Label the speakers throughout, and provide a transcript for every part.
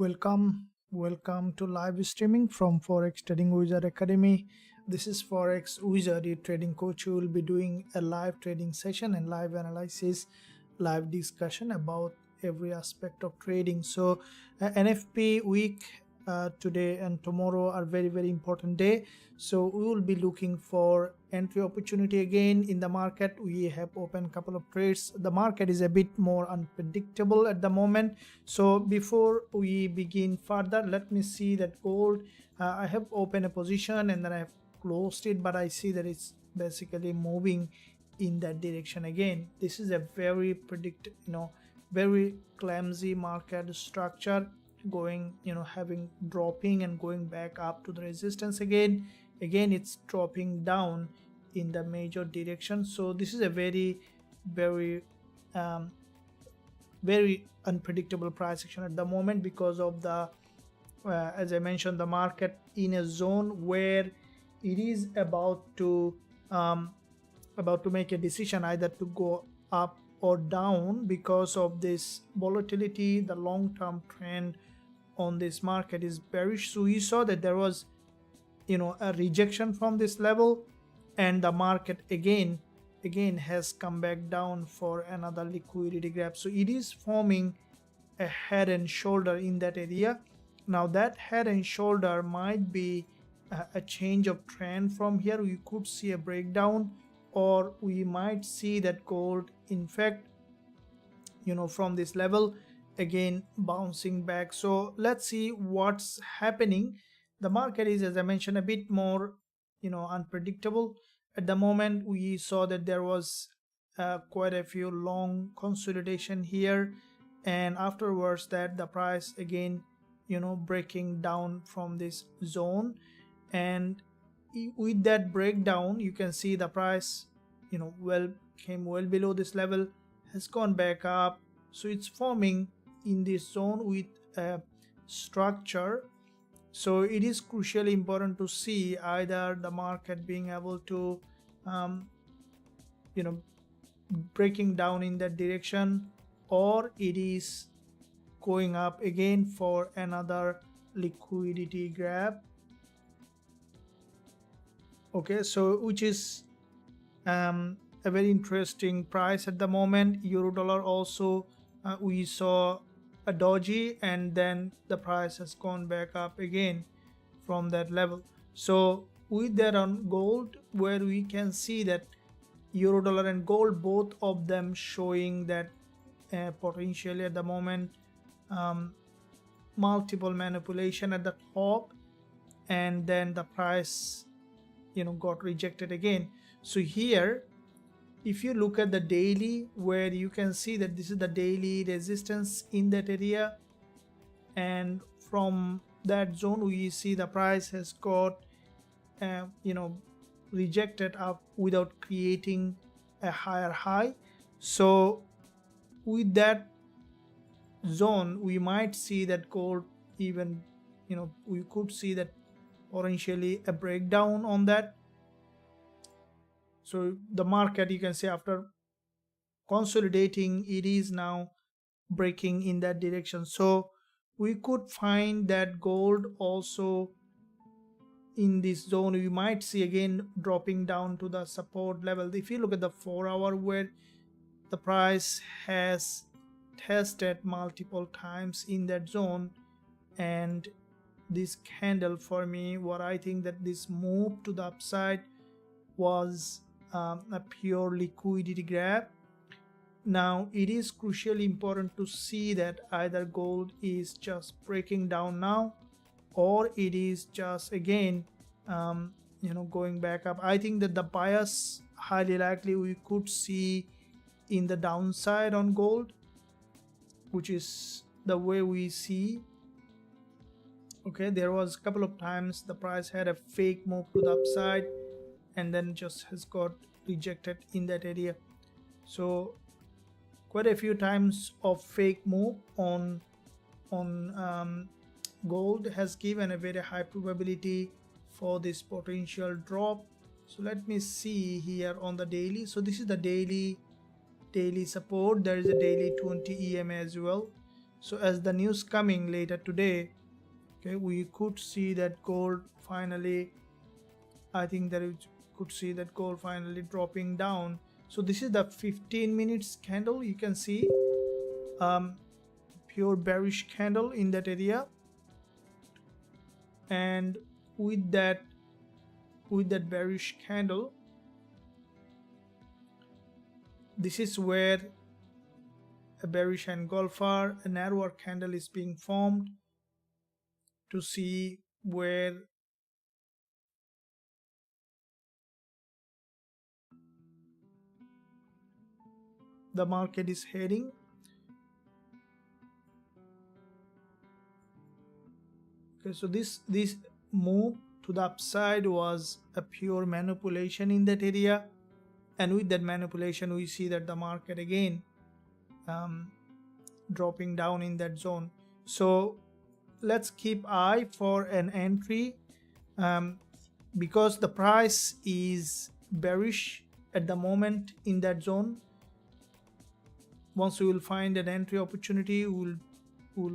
Speaker 1: Welcome to live streaming from Forex Trading Wizard Academy. This is Forex Wizard, your trading coach, who will be doing a live trading session and live analysis, live discussion about every aspect of trading. So NFP week today and tomorrow are very important day. So we will be looking for entry opportunity again in the market. We have opened a couple of trades. The market is a bit more unpredictable at the moment. So before we begin further, let me see that gold. I have opened a position and then I have closed it, but I see that it's basically moving in that direction again. This is a very very clumsy market structure, going having dropping and going back up to the resistance again. It's dropping down in the major direction. So this is a very um, very unpredictable price action at the moment because of the as I mentioned, the market in a zone where it is about to make a decision either to go up or down. Because of this volatility, the long-term trend on this market is bearish. So we saw that there was a rejection from this level, and the market again has come back down for another liquidity grab. So it is forming a head and shoulder in that area. Now that head and shoulder might be a change of trend. From here we could see a breakdown, or we might see that gold in fact from this level again bouncing back. So let's see what's happening. The market is, as I mentioned, a bit more unpredictable at the moment. We saw that there was quite a few long consolidation here, and afterwards that the price again breaking down from this zone, and with that breakdown you can see the price came well below this level, has gone back up. So it's forming in this zone with a structure. So it is crucially important to see either the market being able to breaking down in that direction, or it is going up again for another liquidity grab. Okay, so which is a very interesting price at the moment. Euro dollar also we saw a doji, and then the price has gone back up again from that level. So with that on gold, where we can see that euro dollar and gold, both of them showing that potentially at the moment multiple manipulation at the top, and then the price got rejected again. So here if you look at the daily, where you can see that this is the daily resistance in that area, and from that zone we see the price has got rejected up without creating a higher high. So with that zone we might see that gold even we could see that potentially a breakdown on that. So the market, you can say, after consolidating, it is now breaking in that direction. So we could find that gold also in this zone we might see again dropping down to the support level. If you look at the 4-hour, where the price has tested multiple times in that zone, and this candle, for me, what I think that this move to the upside was a pure liquidity grab. Now it is crucially important to see that either gold is just breaking down now, or it is just again going back up. I think that the bias highly likely we could see in the downside on gold, which is the way we see. Okay, there was a couple of times the price had a fake move to the upside, and then just has got rejected in that area. So quite a few times of fake move on gold has given a very high probability for this potential drop. So let me see here on the daily. So this is the daily support. There is a daily 20 EMA as well. So as the news coming later today, okay, we could see that gold finally, I think that we could see that gold finally dropping down. So this is the 15 minutes candle. You can see pure bearish candle in that area, and with that bearish candle, this is where a bearish engulfer, a narrower candle is being formed to see where the market is heading. Okay, so this move to the upside was a pure manipulation in that area, and with that manipulation we see that the market again dropping down in that zone. So let's keep eye for an entry, because the price is bearish at the moment in that zone. Once we will find an entry opportunity, we'll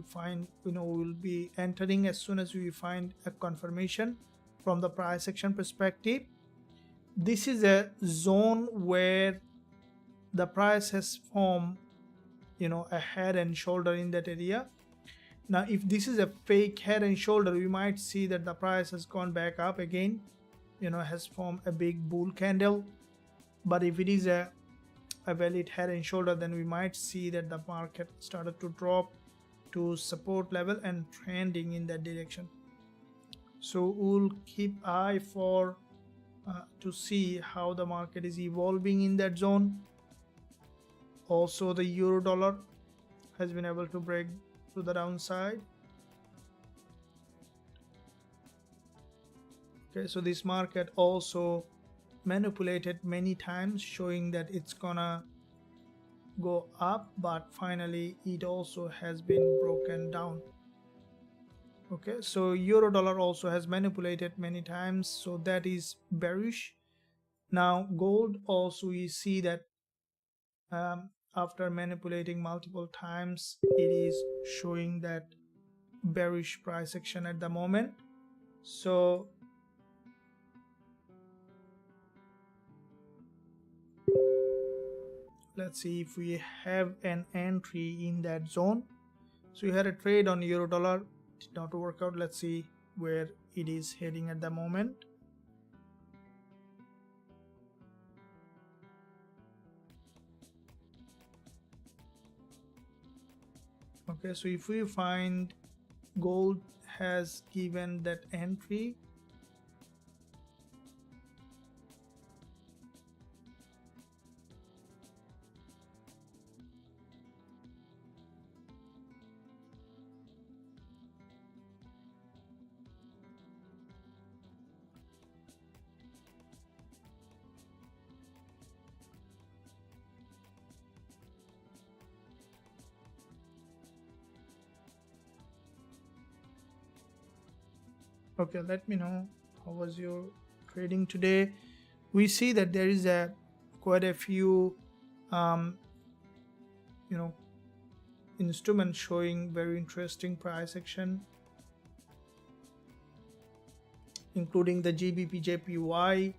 Speaker 1: find, we'll be entering as soon as we find a confirmation from the price action perspective. This is a zone where the price has formed, a head and shoulder in that area. Now if this is a fake head and shoulder, we might see that the price has gone back up again, has formed a big bull candle. But if it is a valid head and shoulder, then we might see that the market started to drop to support level and trending in that direction. So we'll keep eye for to see how the market is evolving in that zone. Also the euro dollar has been able to break to the downside. Okay, so this market also manipulated many times, showing that it's gonna go up, but finally it also has been broken down. Okay, so euro dollar also has manipulated many times, so that is bearish. Now gold also, we see that after manipulating multiple times, it is showing that bearish price action at the moment. So let's see if we have an entry in that zone. So we had a trade on euro dollar, did not work out. Let's see where it is heading at the moment. Okay, so if we find gold has given that entry, okay, let me know how was your trading today. We see that there is quite a few instruments showing very interesting price action, including the Gbpusd,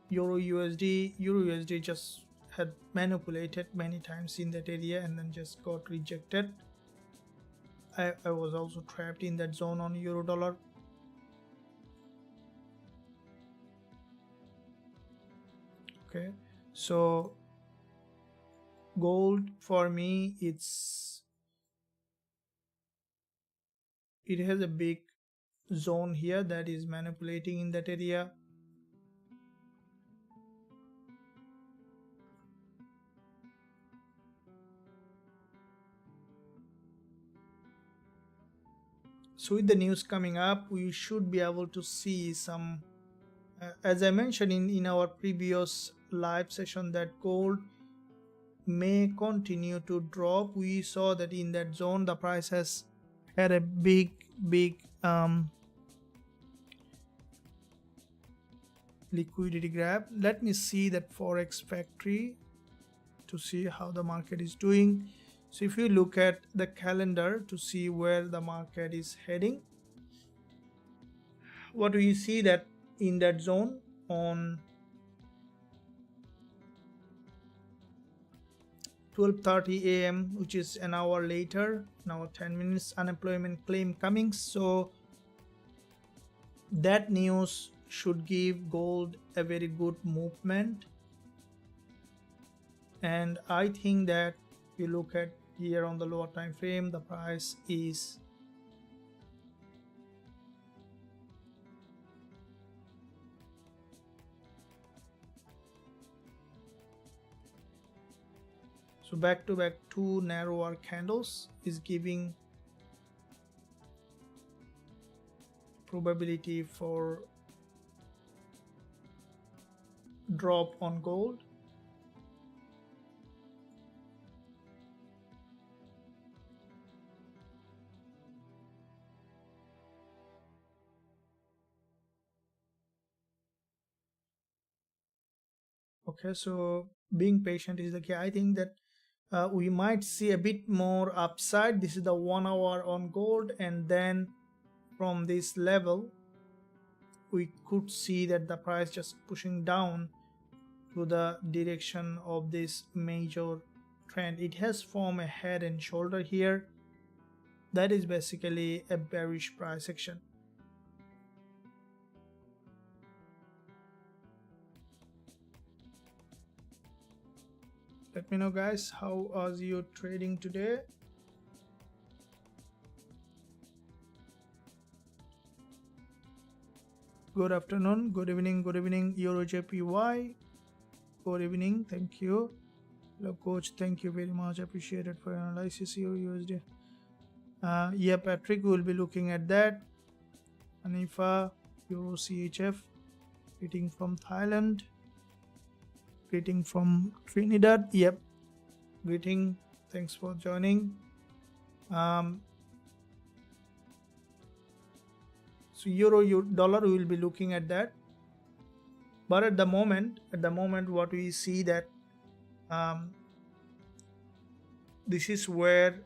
Speaker 1: Euro USD just had manipulated many times in that area and then just got rejected. I was also trapped in that zone on euro dollar. Okay, so gold for me, it has a big zone here that is manipulating in that area. So with the news coming up, we should be able to see some, as I mentioned in our previous live session, that gold may continue to drop. We saw that in that zone the price has had a big liquidity grab. Let me see that Forex factory to see how the market is doing. So if you look at the calendar to see where the market is heading, what do you see that in that zone on 12:30 a.m., which is an hour later, now 10 minutes, unemployment claim coming. So that news should give gold a very good movement. And I think that if you look at here on the lower time frame, the price is so back to back two narrower candles is giving probability for drop on gold. Okay, so being patient is the key. I think that we might see a bit more upside. This is the 1 hour on gold, and then from this level we could see that the price just pushing down to the direction of this major trend. It has formed a head and shoulder here. That is basically a bearish price action. Let me know guys, how was your trading today? Good afternoon, good evening, Eurusdjpy. Good evening, thank you. Hello coach, thank you very much, appreciated for your analysis. USD. Yeah, Patrick, will be looking at that. Anifa, Euro CHF, greeting from Thailand, greeting from Trinidad. Yep, greeting, thanks for joining. So euro dollar, we will be looking at that. But at the moment what we see that this is where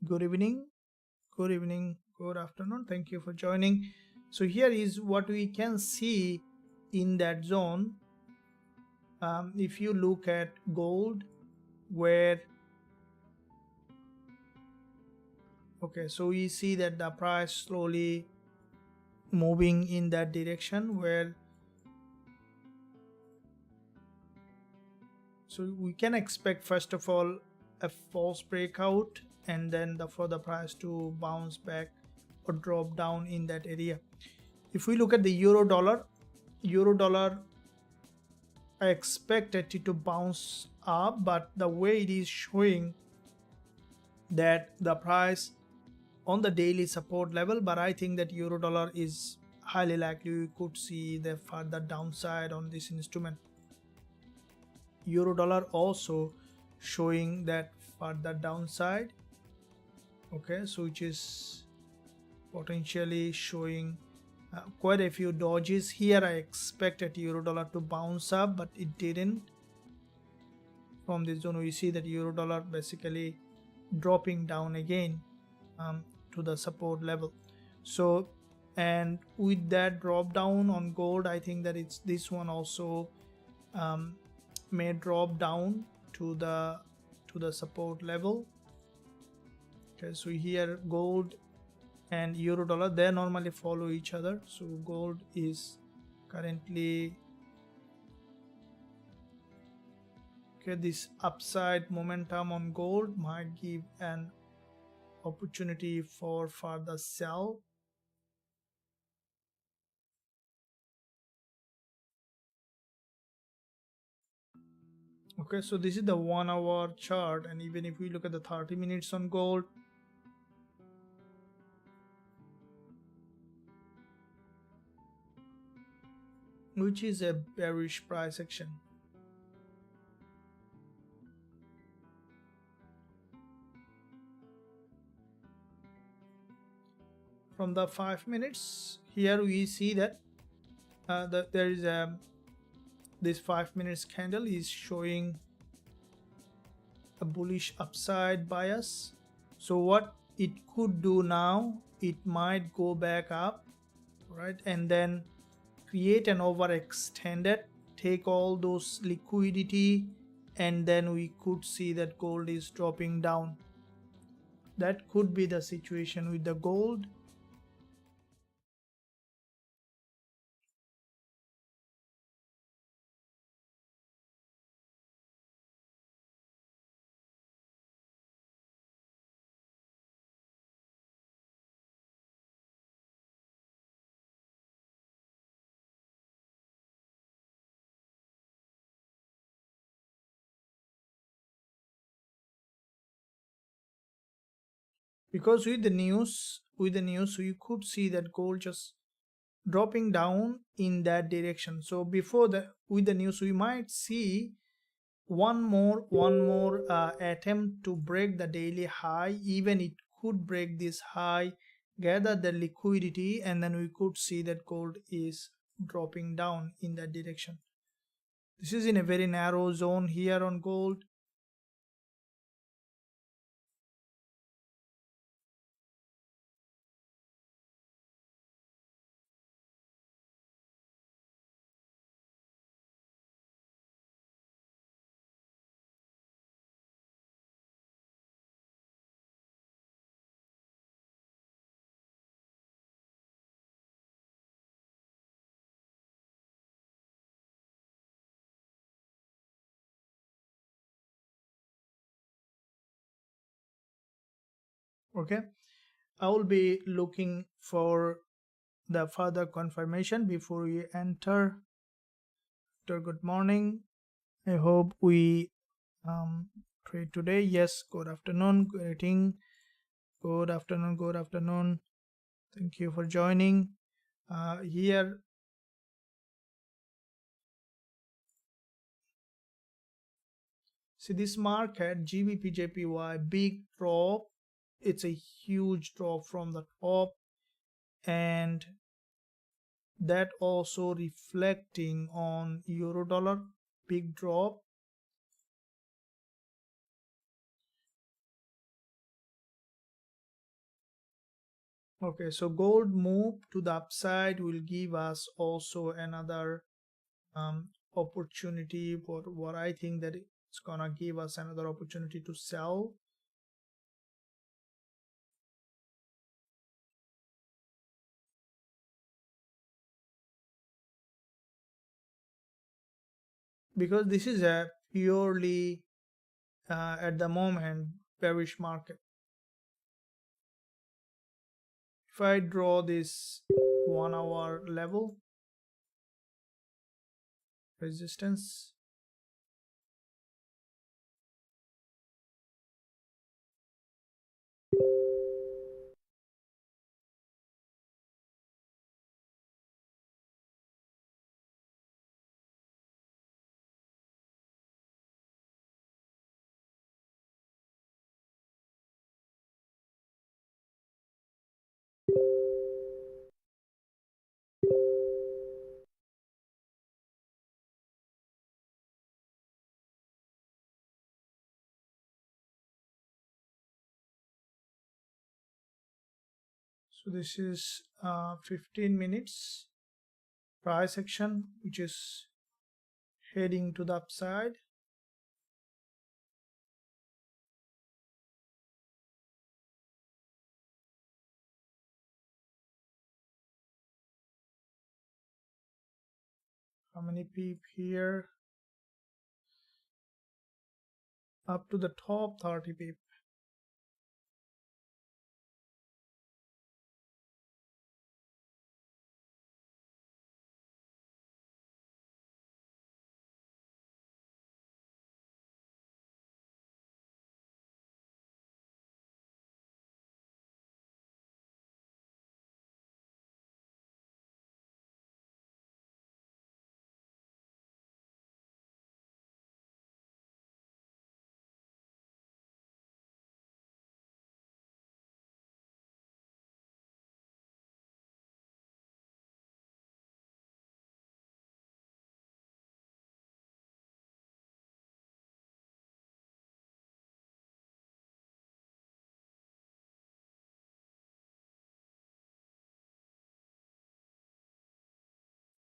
Speaker 1: good evening, good afternoon, thank you for joining. So here is what we can see in that zone. If you look at gold, where okay, so we see that the price slowly moving in that direction, where so we can expect first of all a false breakout, and then for the price to bounce back or drop down in that area. If we look at the euro dollar, I expected it to bounce up, but the way it is showing that the price on the daily support level, but I think that euro dollar is highly likely we could see the further downside on this instrument. Euro dollar also showing that further downside. Okay, so which is potentially showing quite a few dodges here. I expected euro dollar to bounce up, but it didn't. From this zone we see that euro dollar basically dropping down again to the support level. So, and with that drop down on gold, I think that it's this one also may drop down to the support level. Okay, so here gold and euro dollar, they normally follow each other. So gold is currently okay. This upside momentum on gold might give an opportunity for further sell. Okay, so this is the 1 hour chart, and even if we look at the 30 minutes on gold, which is a bearish price action. From the 5 minutes, here we see that there is this 5 minutes candle is showing a bullish upside bias. So what it could do now, it might go back up, right, and then create an overextended, take all those liquidity, and then we could see that gold is dropping down. That could be the situation with the gold. Because with the news we could see that gold just dropping down in that direction. So before the with the news we might see one more attempt to break the daily high. Even it could break this high, gather the liquidity, and then we could see that gold is dropping down in that direction. This is in a very narrow zone here on gold. Okay, I will be looking for the further confirmation before we enter. Good morning, I hope we trade today. Yes, good afternoon, greeting, good afternoon. Thank you for joining. Here, see this market, GBP big drop. It's a huge drop from the top, and that also reflecting on euro dollar, big drop. Okay, so gold move to the upside will give us also another opportunity. What I think that it's gonna give us another opportunity to sell. Because this is a purely at the moment bearish market. If I draw this 1 hour level resistance, so this is 15 minutes price action, which is heading to the upside. How many peep here? Up to the top 30 peep.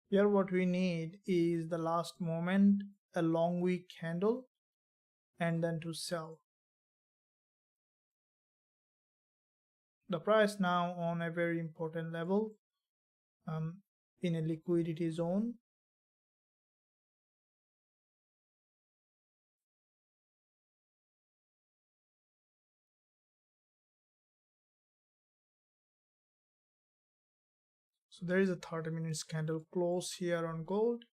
Speaker 1: Here what we need is the last moment, a long wick candle, and then to sell. The price now on a very important level, in a liquidity zone. So there is a 30 minutes candle close here on gold.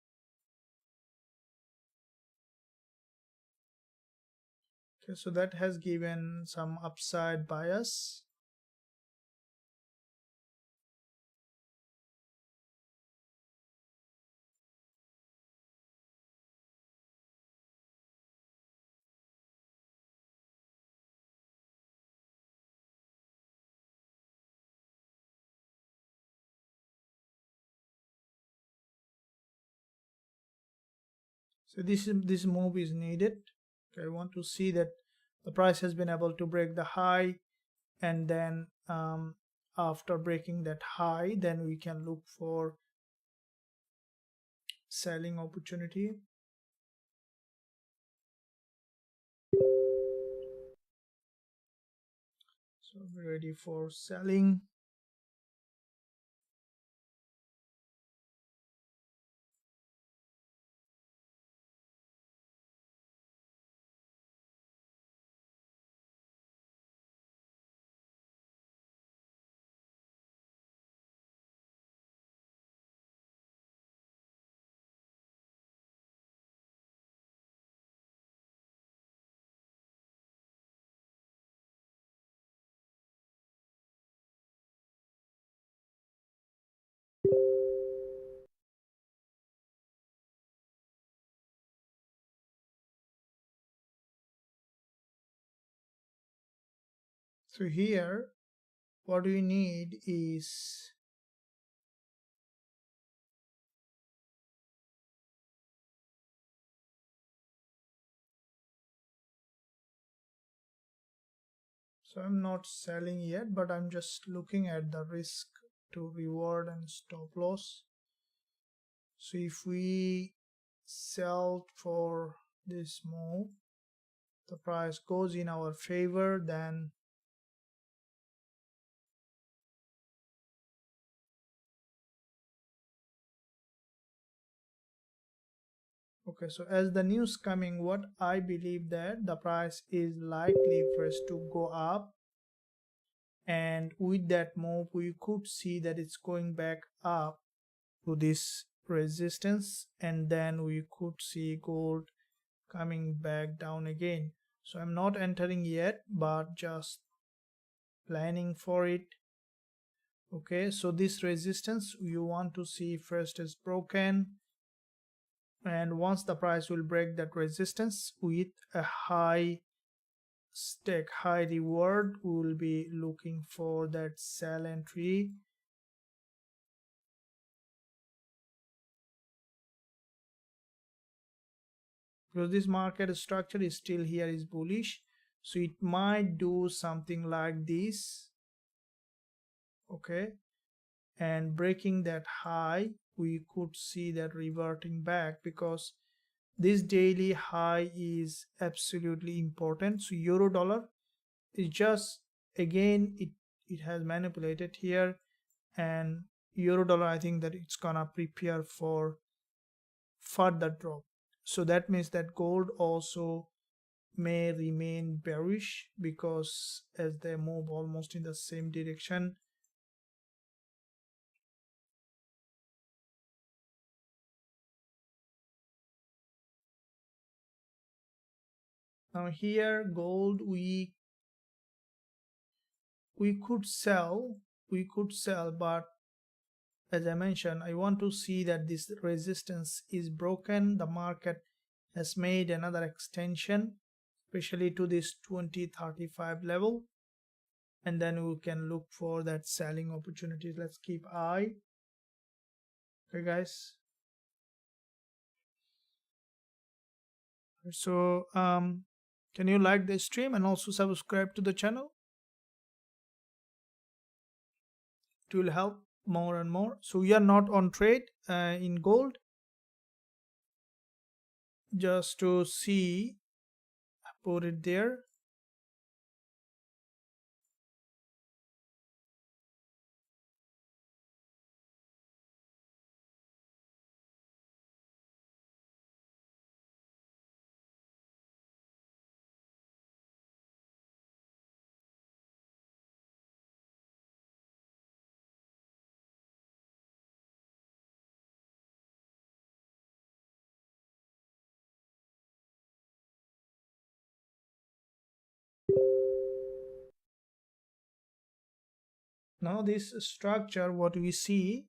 Speaker 1: Okay, so that has given some upside bias. So this move is needed. Okay, I want to see that the price has been able to break the high, and then after breaking that high, then we can look for selling opportunity. So ready for selling. So here what we need is so I'm not selling yet, but I'm just looking at the risk to reward and stop loss. So if we sell for this move, the price goes in our favor, then okay, so as the news coming, what I believe that the price is likely first to go up, and with that move we could see that it's going back up to this resistance, and then we could see gold coming back down again. So I'm not entering yet, but just planning for it. Okay, so this resistance you want to see first is broken, and once the price will break that resistance with a high stake, high reward, we will be looking for that sell entry. Because this market structure is still here is bullish, so it might do something like this. Okay, and breaking that high, we could see that reverting back, because this daily high is absolutely important. So euro dollar is just, again, it has manipulated here, and euro dollar, I think that it's gonna prepare for further drop. So that means that gold also may remain bearish, because as they move almost in the same direction. Now here gold, we could sell, but as I mentioned, I want to see that this resistance is broken. The market has made another extension, especially to this 2035 level, and then we can look for that selling opportunities. Let's keep eye. Okay guys, so can you like the stream and also subscribe to the channel? It will help. more and more. So we are not on trade in gold. Just to see, put it there. Now this structure, what we see,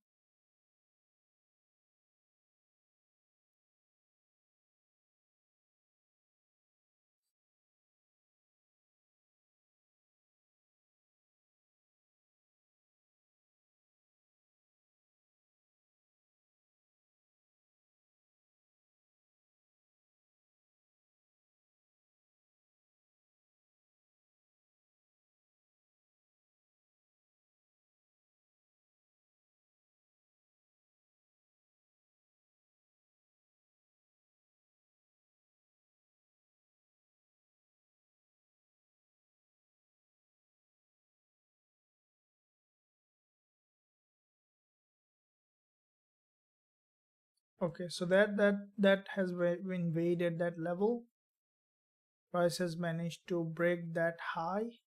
Speaker 1: okay, so that has invaded that level. Price has managed to break that high.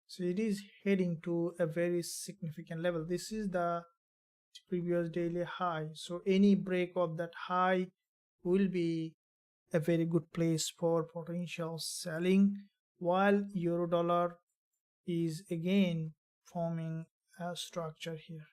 Speaker 1: So it is heading to a very significant level. This is the previous daily high. So any break of that high will be a very good place for potential selling, while euro dollar is again forming a structure here.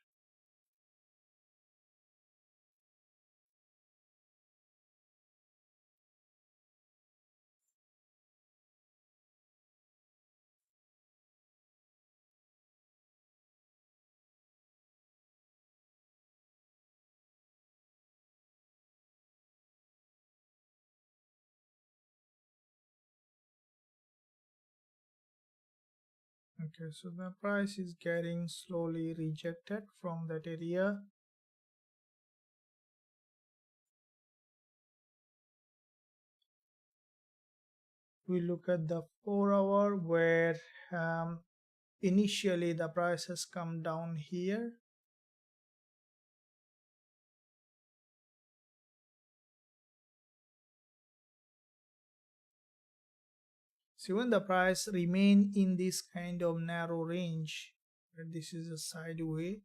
Speaker 1: Okay, so the price is getting slowly rejected from that area. We look at the 4 hour where initially the price has come down here. So when the price remain in this kind of narrow range, where this is a sideway,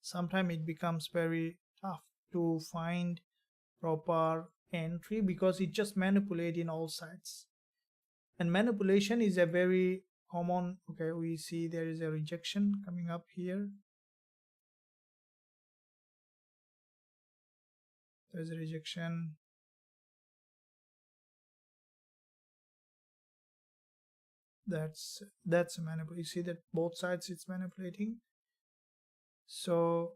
Speaker 1: sometimes it becomes very tough to find proper entry because it just manipulate in all sides. And manipulation is a very common. Okay, we see there is a rejection coming up here. There's a rejection. That's a manipulation. You see that both sides it's manipulating. So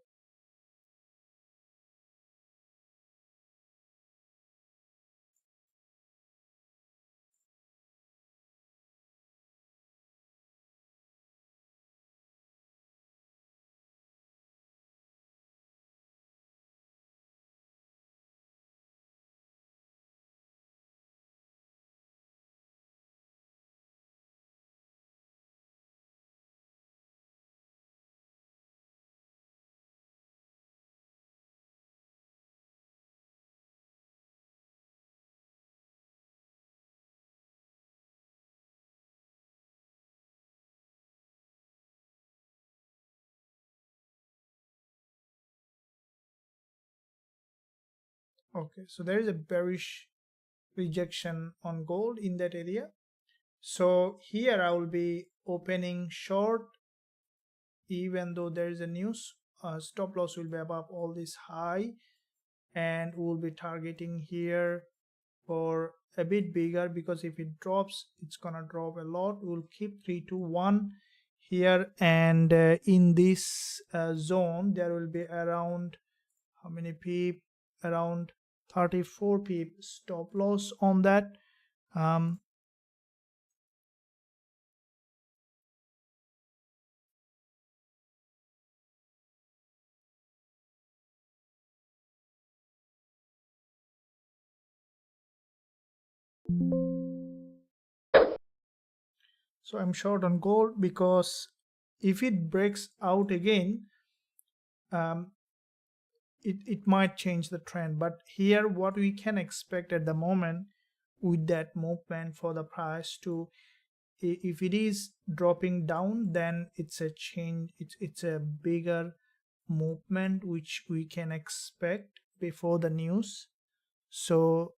Speaker 1: okay, so there is a bearish rejection on gold in that area. So here I will be opening short, even though there is a news. Stop loss will be above all this high, and we'll be targeting here for a bit bigger, because if it drops, it's gonna drop a lot. We'll keep 321 here, and in this zone there will be around how many pip, around 34 pip stop loss on that. So I'm short on gold because if it breaks out again, um, it might change the trend. But here what we can expect at the moment with that movement for the price to, if it is dropping down, then it's a change, it's a bigger movement which we can expect before the news. So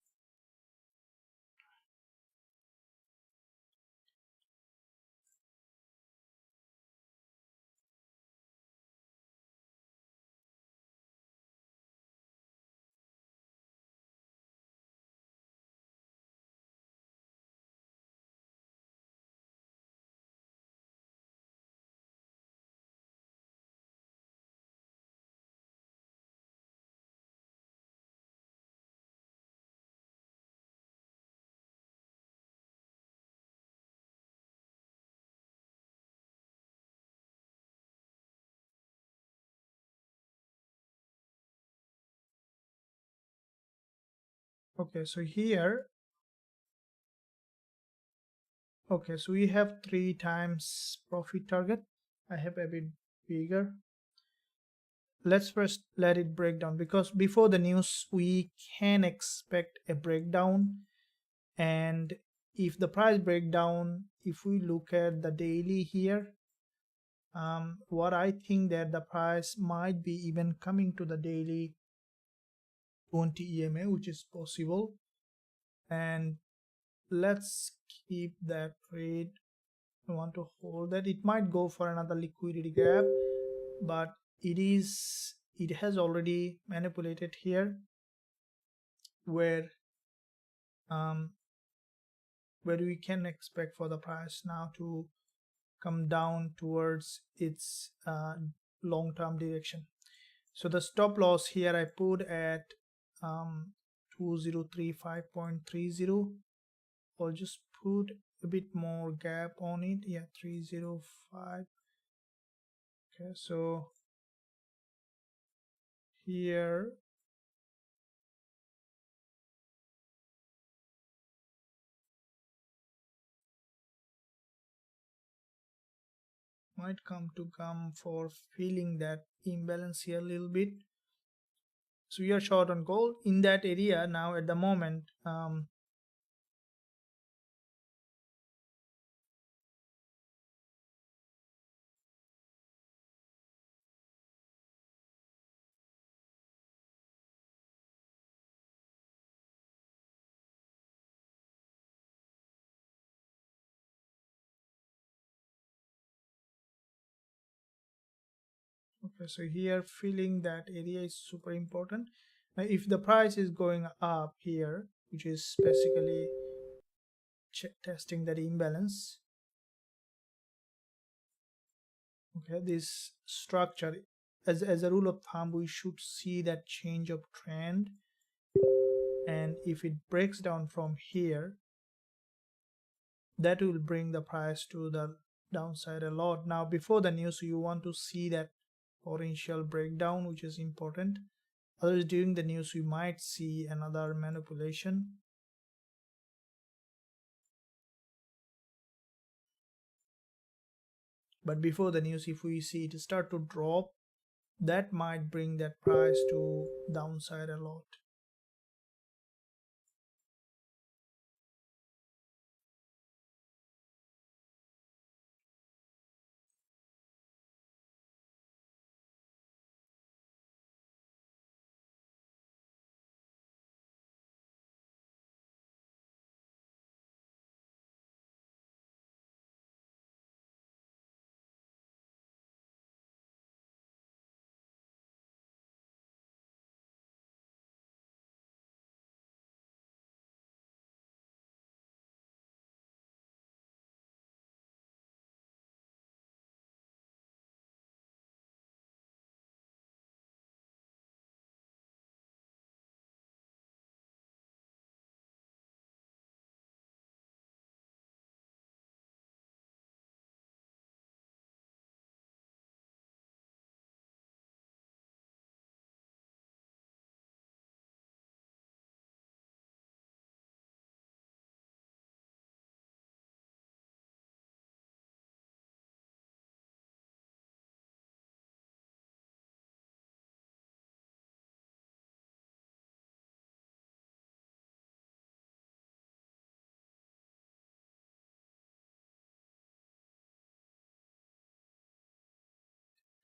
Speaker 1: okay, so here, okay, so we have 3 times profit target. I have a bit bigger. Let's first let it break down, because before the news we can expect a breakdown. And if the price breakdown, if we look at the daily here, what I think that the price might be even coming to the daily 20 EMA, which is possible. And let's keep that trade. I want to hold that. It might go for another liquidity gap, but it has already manipulated here, where um, where we can expect for the price now to come down towards its long-term direction. So the stop loss here I put at 2035.30. I'll just put a bit more gap on it. Yeah, 305. Okay, so here might come for filling that imbalance here a little bit. So we are short on gold in that area now at the moment. Okay, so here filling that area is super important. Now if the price is going up here, which is basically testing that imbalance, okay, this structure, as a rule of thumb, we should see that change of trend. And if it breaks down from here, that will bring the price to the downside a lot. Now before the news, you want to see that potential breakdown, which is important. Otherwise during the news we might see another manipulation. But before the news, if we see it start to drop, that might bring that price to downside a lot.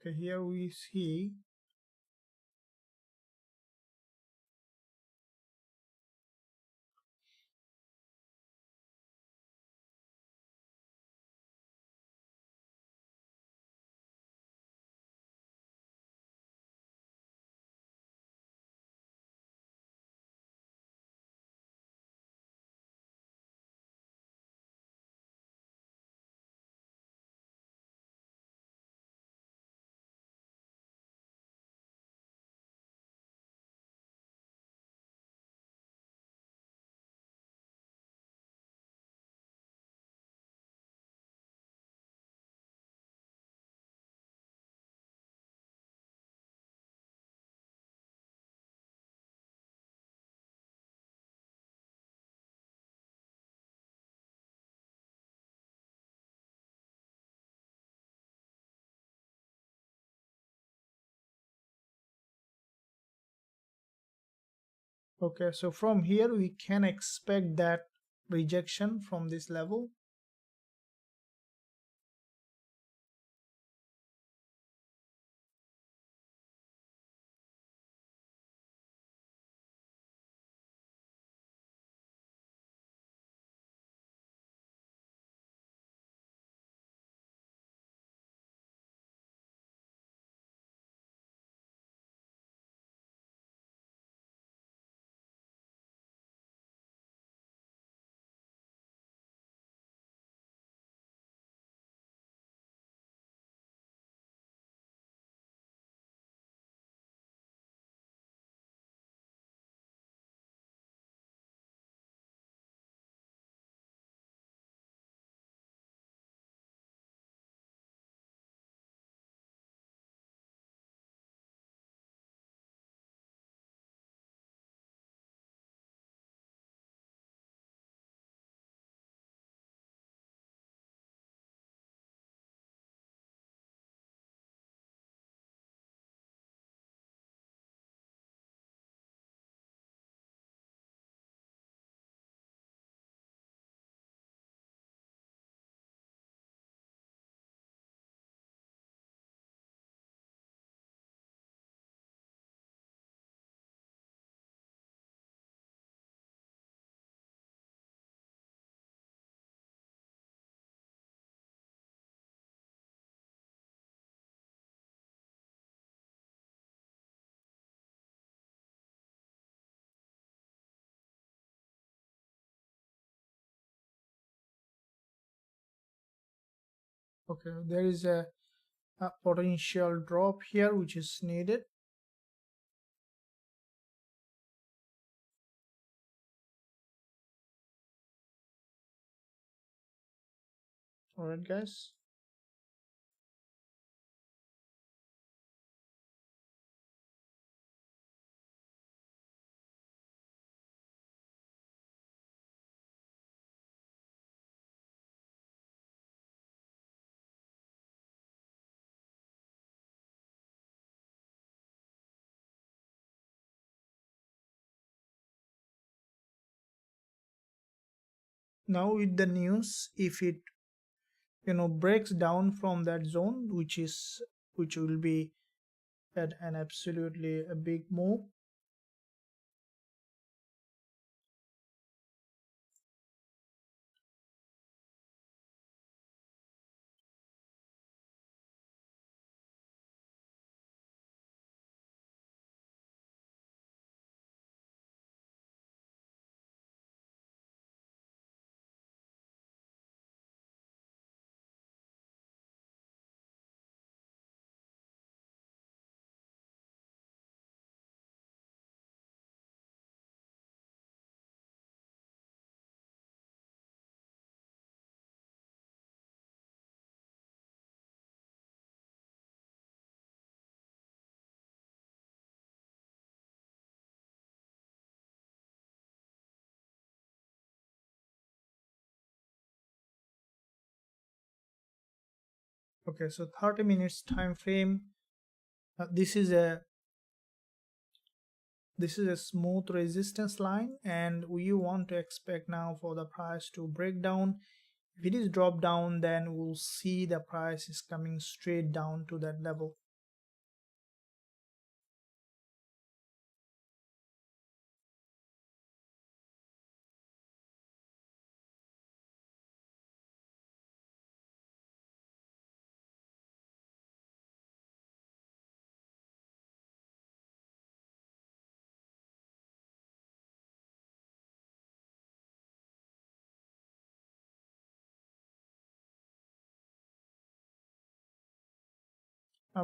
Speaker 1: Okay, here we see okay, so from here we can expect that rejection from this level. Okay, there is a potential drop here which is needed. All right, guys. Now with the news, if it breaks down from that zone, which will be at an absolutely a big move. Okay, so 30 minutes time frame. This is a smooth resistance line, and we want to expect now for the price to break down. If it is drop down, then we'll see the price is coming straight down to that level.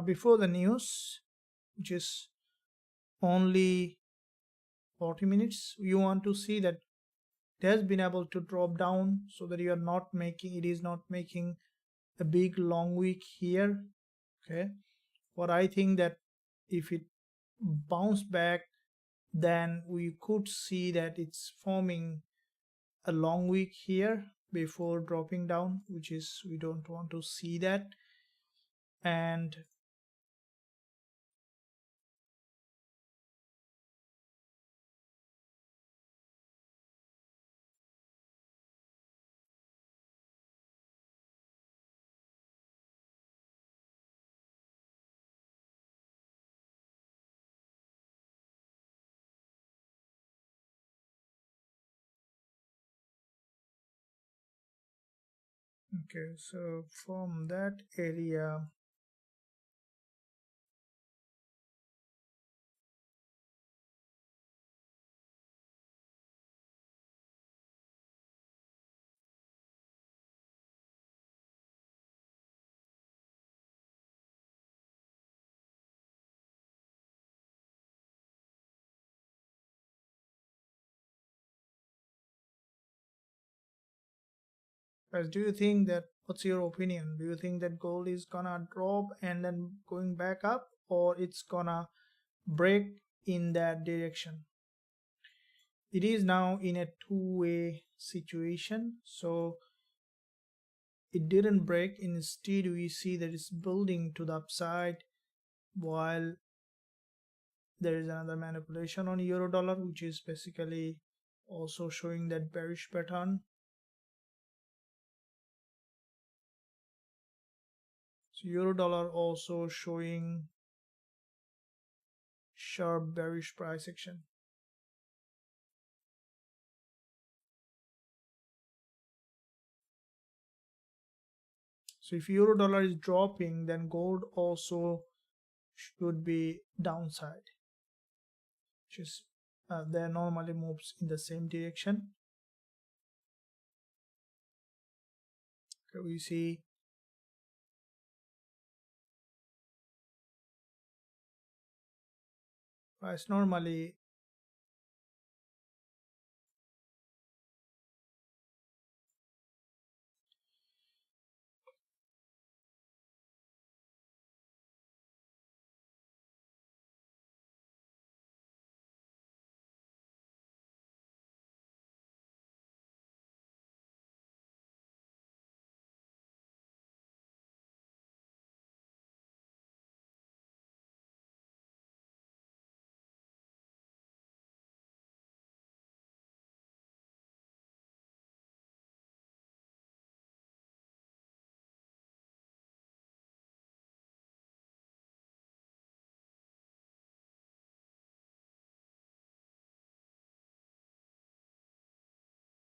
Speaker 1: before the news, which is only 40 minutes, you want to see that it has been able to drop down so that it is not making a big long wick here. Okay, what I think that if it bounce back, then we could see that it's forming a long wick here before dropping down, which is we don't want to see that. And okay, so from that area, guys, do you think that, what's your opinion? Do you think that gold is gonna drop and then going back up, or it's gonna break in that direction? It is now in a two-way situation, so it didn't break. Instead, we see that it's building to the upside, while there is another manipulation on euro dollar, which is basically also showing that bearish pattern. So euro dollar also showing sharp bearish price action. So if euro dollar is dropping, then gold also should be downside, which is there normally moves in the same direction. Okay, we see price normally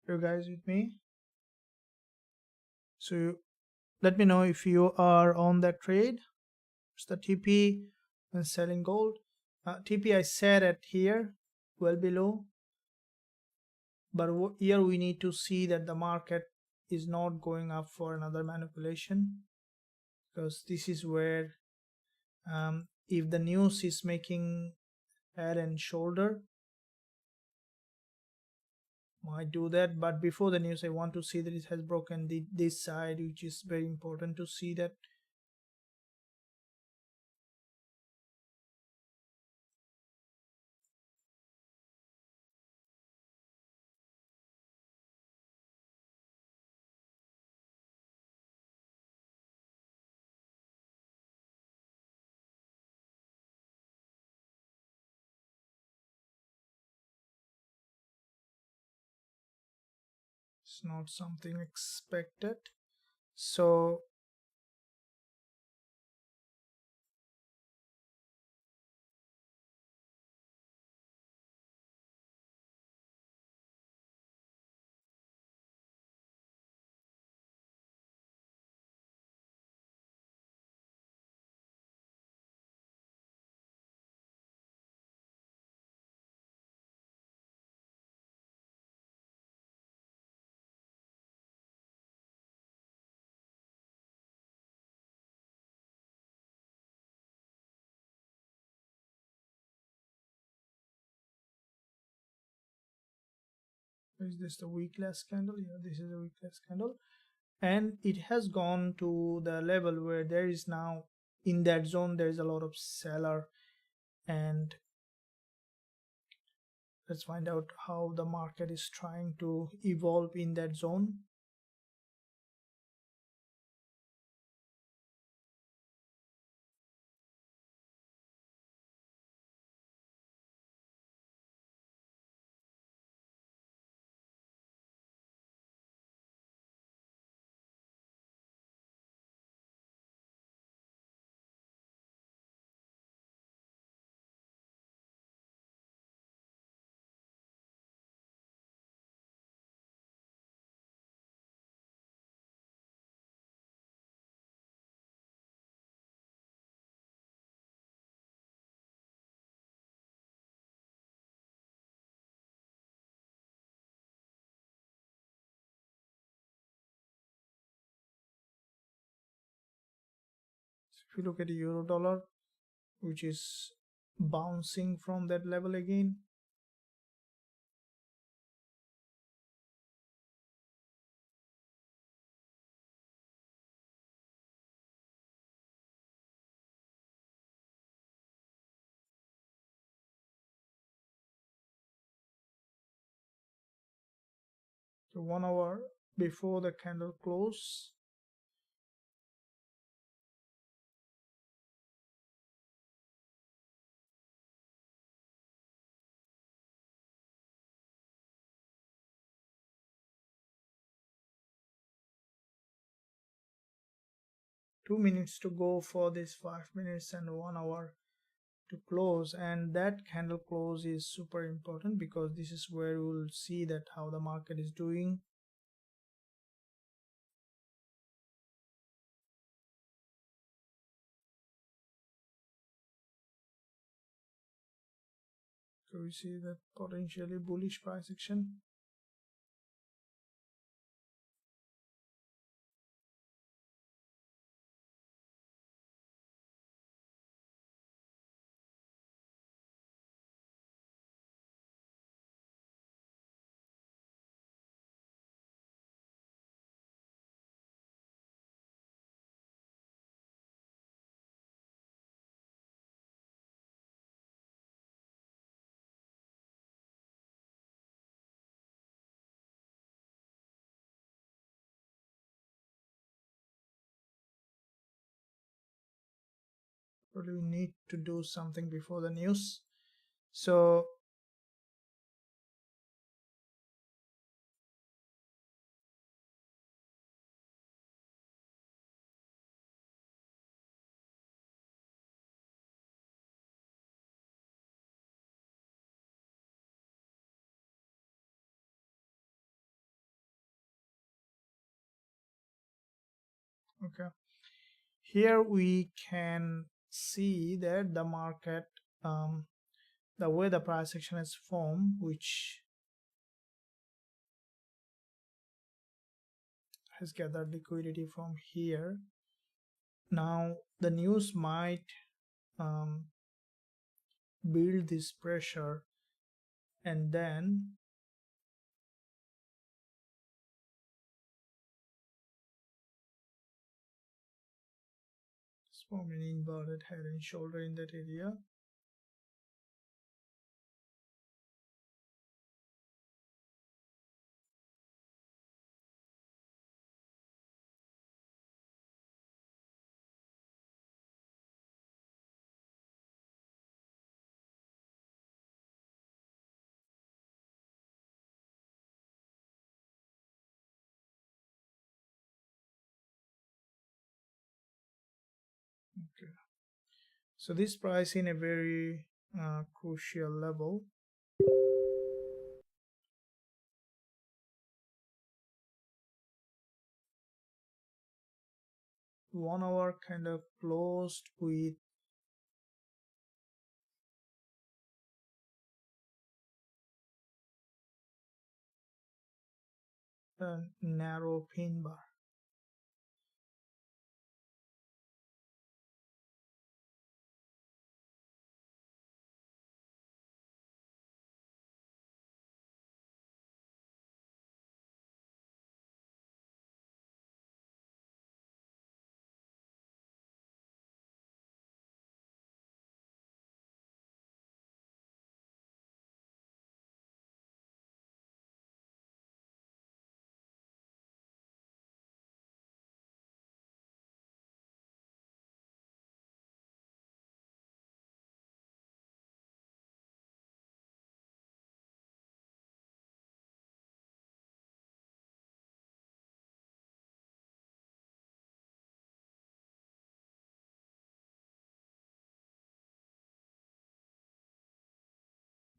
Speaker 1: you guys with me. So let me know if you are on that trade. It's the TP and selling gold. TP I set at here, well below, but here we need to see that the market is not going up for another manipulation, because this is where if the news is making head and shoulder, might do that. But before the news, I want to see that it has broken this side, which is very important to see that. It's not something expected. So Is this the weakless candle? Yeah, this is a weakless candle, and it has gone to the level where there is now, in that zone, there is a lot of seller. And let's find out how the market is trying to evolve in that zone. So if you look at the euro dollar, which is bouncing from that level again, so 1 hour before the candle close, two minutes to go for this 5 minutes and 1 hour to close. And that candle close is super important because this is where we will see that how the market is doing. So we see that potentially bullish price action. But we need to do something before the news. So okay, here we can see that the market, the way the price action is formed, which has gathered liquidity from here. Now the news might build this pressure, and then form an inverted head and shoulder in that area. Okay, so this price in a very crucial level. One hour kind of closed with a narrow pin bar.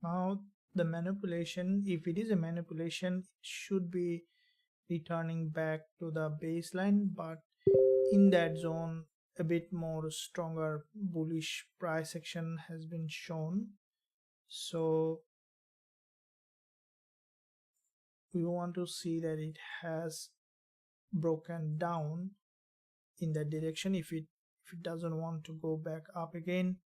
Speaker 1: Now the manipulation, if it is a manipulation, it should be returning back to the baseline, but in that zone a bit more stronger bullish price action has been shown. So we want to see that it has broken down in that direction. If it doesn't want to go back up again,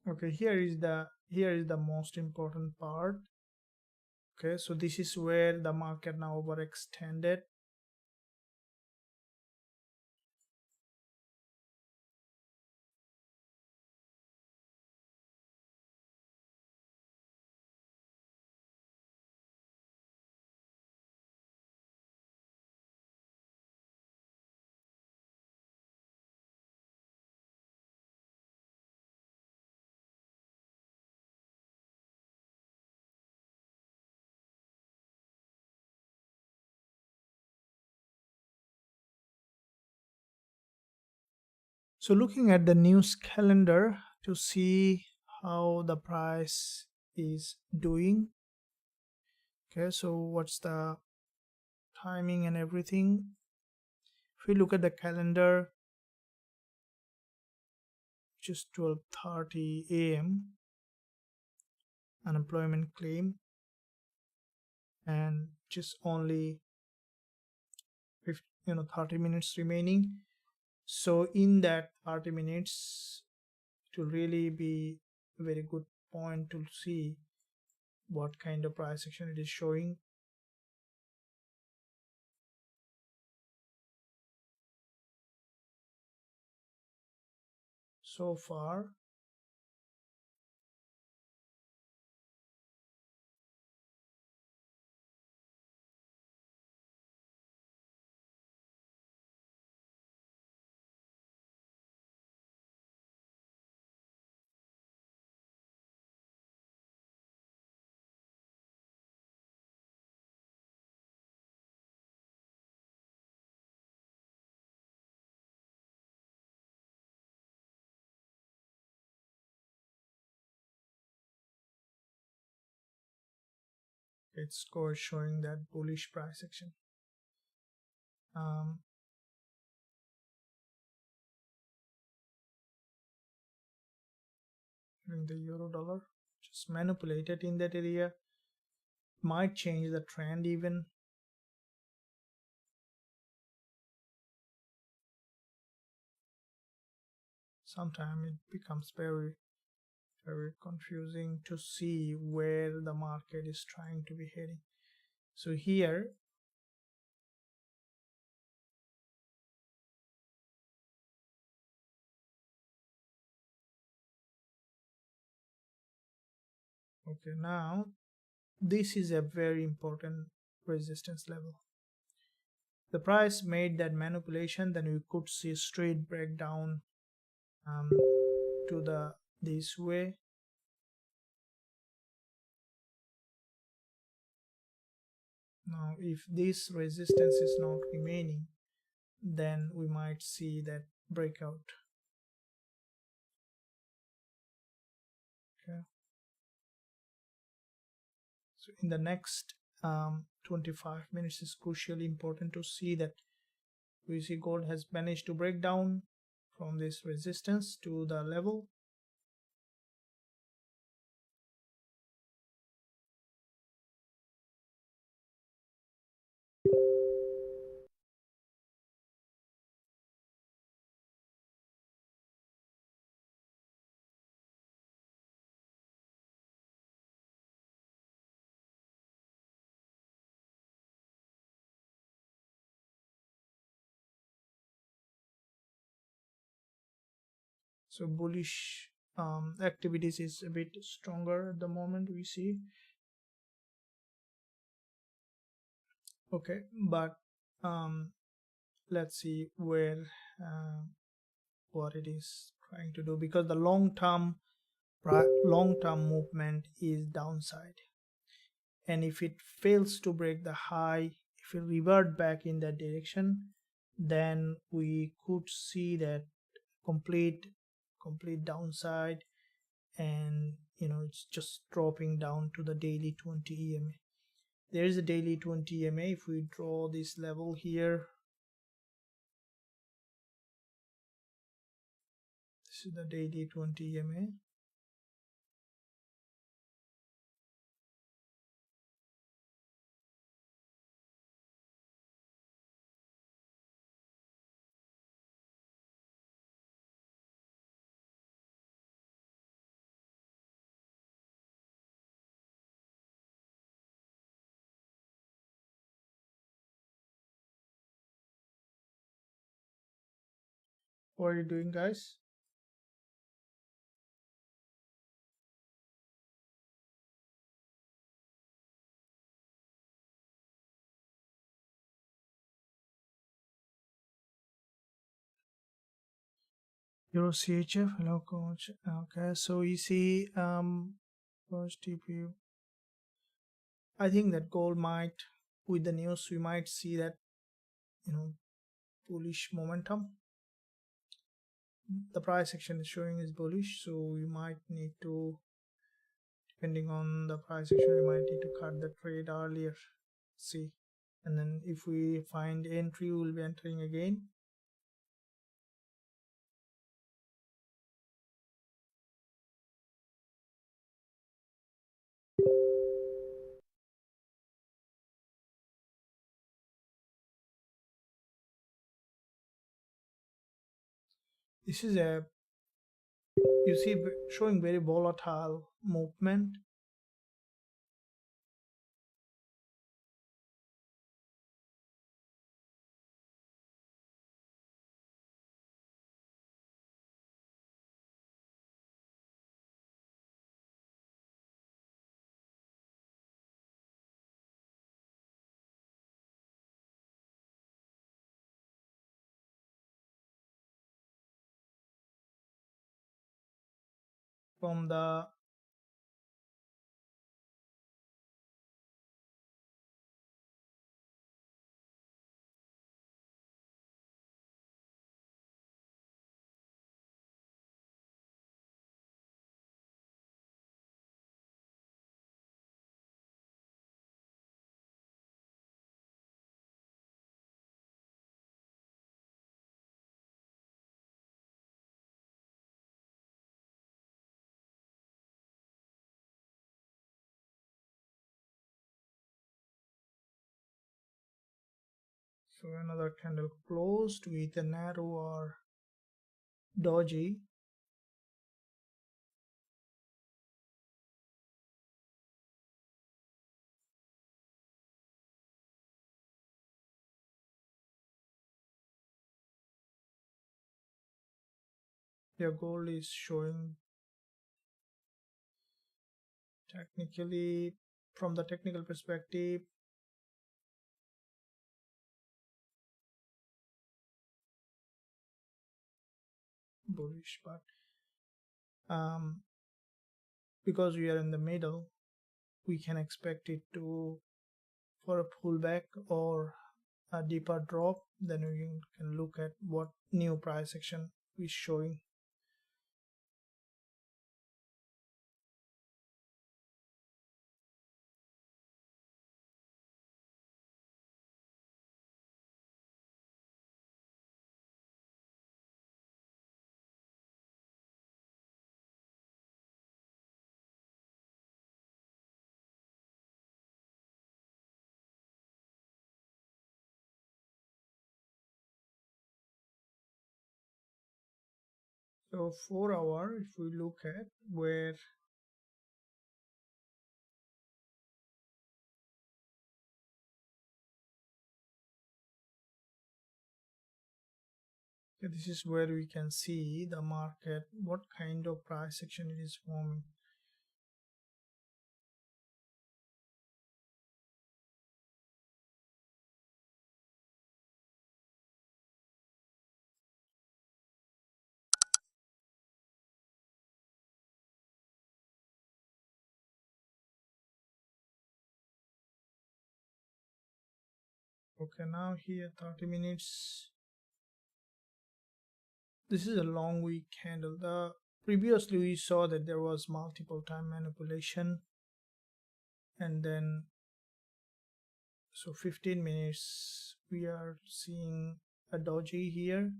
Speaker 1: okay, here is the most important part. Okay, so this is where the market now overextended. So looking at the news calendar to see how the price is doing. Okay, so what's the timing and everything? If we look at the calendar, just 12:30 a.m. unemployment claim, and just only 30 minutes remaining. So in that 30 minutes, it will really be a very good point to see what kind of price action it is showing. So far, its score is showing that bullish price action. In the euro dollar, just manipulated in that area, might change the trend even. Sometimes it becomes very confusing to see where the market is trying to be heading. So here, okay, now this is a very important resistance level. The price made that manipulation, then we could see straight breakdown to the this way. Now if this resistance is not remaining, then we might see that breakout. Okay, so in the next 25 minutes is crucially important to see that we see gold has managed to break down from this resistance to the level. So bullish activities is a bit stronger at the moment, we see. Okay, but um, let's see where uh, what it is trying to do, because the long-term movement is downside, and if it fails to break the high, if it revert back in that direction, then we could see that complete downside, and it's just dropping down to the daily 20 EMA. There is a daily 20 EMA. If we draw this level here, this is the daily 20 EMA. What are you doing, guys? Euro CHF, hello coach. Okay, so you see, first TP. I think that gold might, with the news, we might see that bullish momentum. The price action is showing is bullish, so we might need to, depending on the price action, we might need to cut the trade earlier. See, and then if we find entry, we will be entering again. This is a, you see, showing very volatile movement. From the so another candle closed with a narrow or doji. Your gold is showing technically, from the technical perspective, bullish, but because we are in the middle, we can expect it to, for a pullback or a deeper drop. Then we can look at what new price action is showing. So 4 hour, if we look at where this is where we can see the market, what kind of price action it is forming. Okay, now here 30 minutes. This is a long week candle. The previously we saw that there was multiple time manipulation, and then so 15 minutes we are seeing a doji here.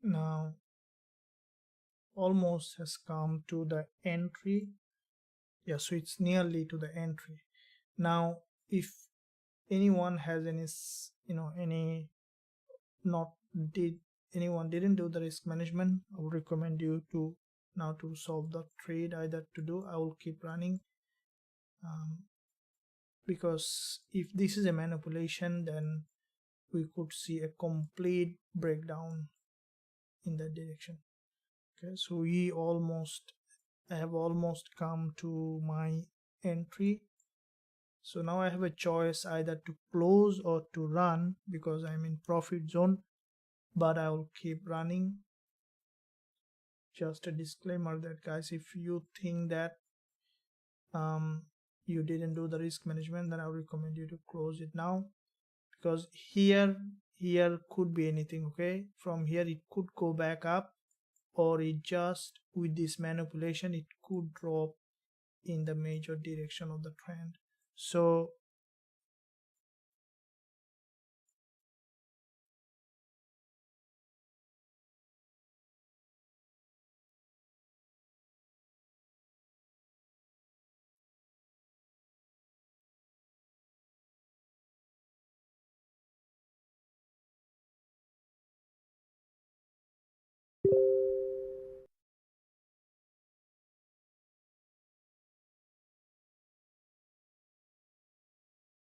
Speaker 1: Now almost has come to the entry. Yeah, so it's nearly to the entry. Now if anyone has any any not did anyone didn't do the risk management, I would recommend you to now to solve the trade either to do. I will keep running, um, because if this is a manipulation, then we could see a complete breakdown in that direction. Okay, so I have almost come to my entry. So now I have a choice either to close or to run because I'm in profit zone, but I will keep running. Just a disclaimer that guys, if you think that um, you didn't do the risk management, then I would recommend you to close it now, because here could be anything. Okay, from here it could go back up, or it just with this manipulation it could drop in the major direction of the trend. So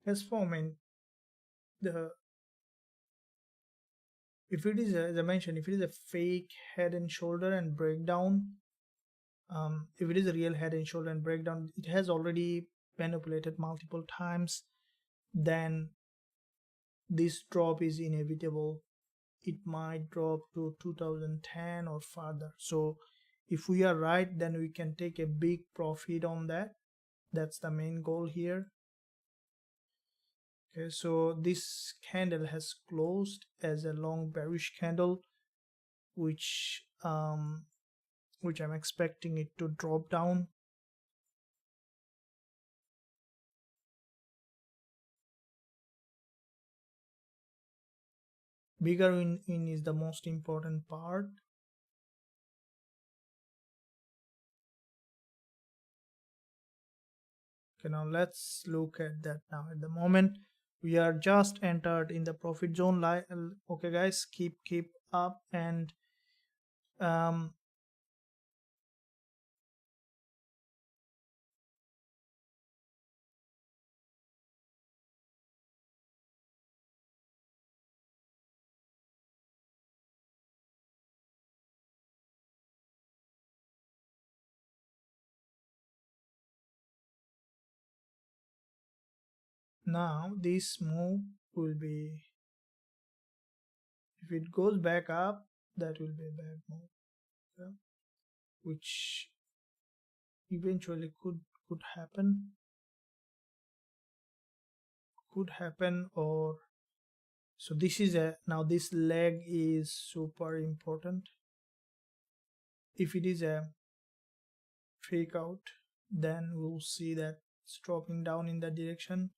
Speaker 1: as for me, the if it is as I mentioned, if it is a fake head and shoulder and breakdown, if it is a real head and shoulder and breakdown, it has already manipulated multiple times, then this drop is inevitable. It might drop to 2010 or further. So if we are right, then we can take a big profit on that. That's the main goal here. Okay, so this candle has closed as a long bearish candle, which I'm expecting it to drop down. Bigger in is the most important part. Okay, now let's look at that now. At the moment we are just entered in the profit zone. Okay guys, keep up, and um now this move will be, if it goes back up, that will be a bad move. Okay? Which eventually could happen. Or so this is a, now this leg is super important. If it is a fake out, then we'll see that it's dropping down in that direction.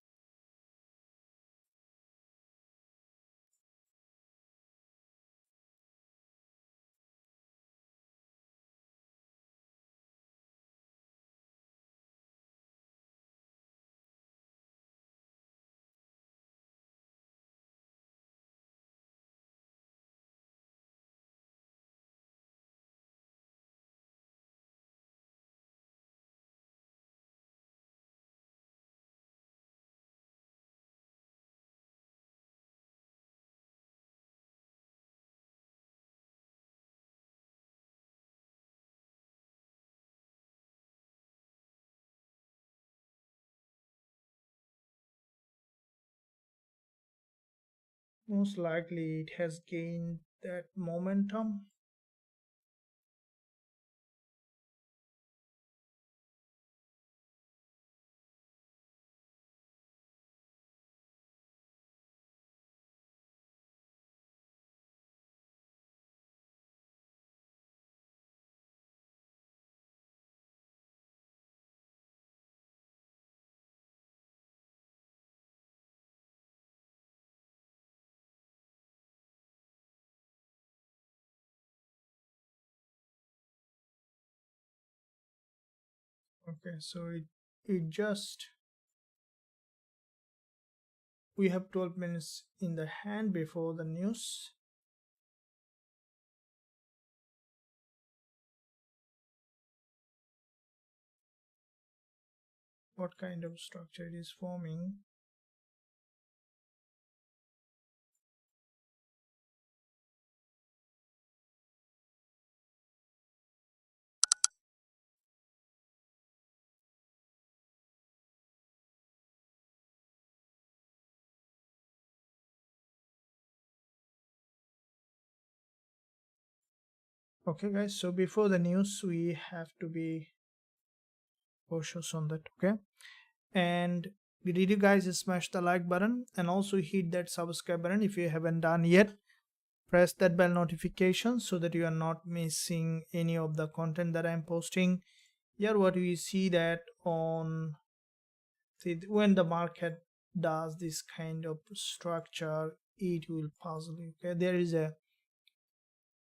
Speaker 1: Most likely it has gained that momentum. Okay, so it just, we have 12 minutes in the hand before the news. What kind of structure it is forming? Okay guys, so before the news we have to be cautious on that. Okay, and did you guys smash the like button and also hit that subscribe button if you haven't done yet? Press that bell notification so that you are not missing any of the content that I'm posting. Here what we see that on, see, when the market does this kind of structure, it will puzzle you. Okay, there is a,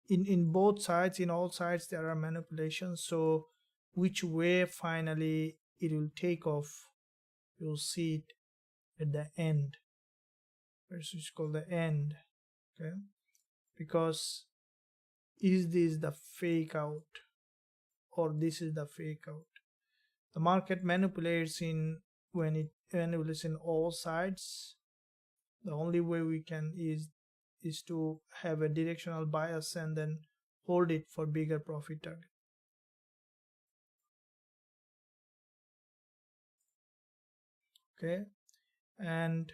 Speaker 1: in both sides, in all sides there are manipulations, so which way finally it will take off, you'll see it at the end, which is called the end. Okay, because is this the fake out or this is the fake out? The market manipulates in, when it manipulates in all sides. The only way we can is to have a directional bias and then hold it for bigger profit target. Okay, and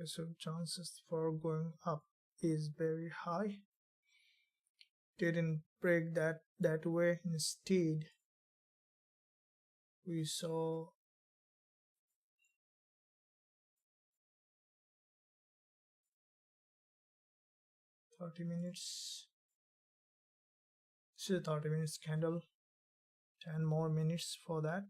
Speaker 1: so chances for going up is very high. Didn't break that way. Instead, we saw 30 minutes. This is a 30 minutes candle. 10 more minutes for that.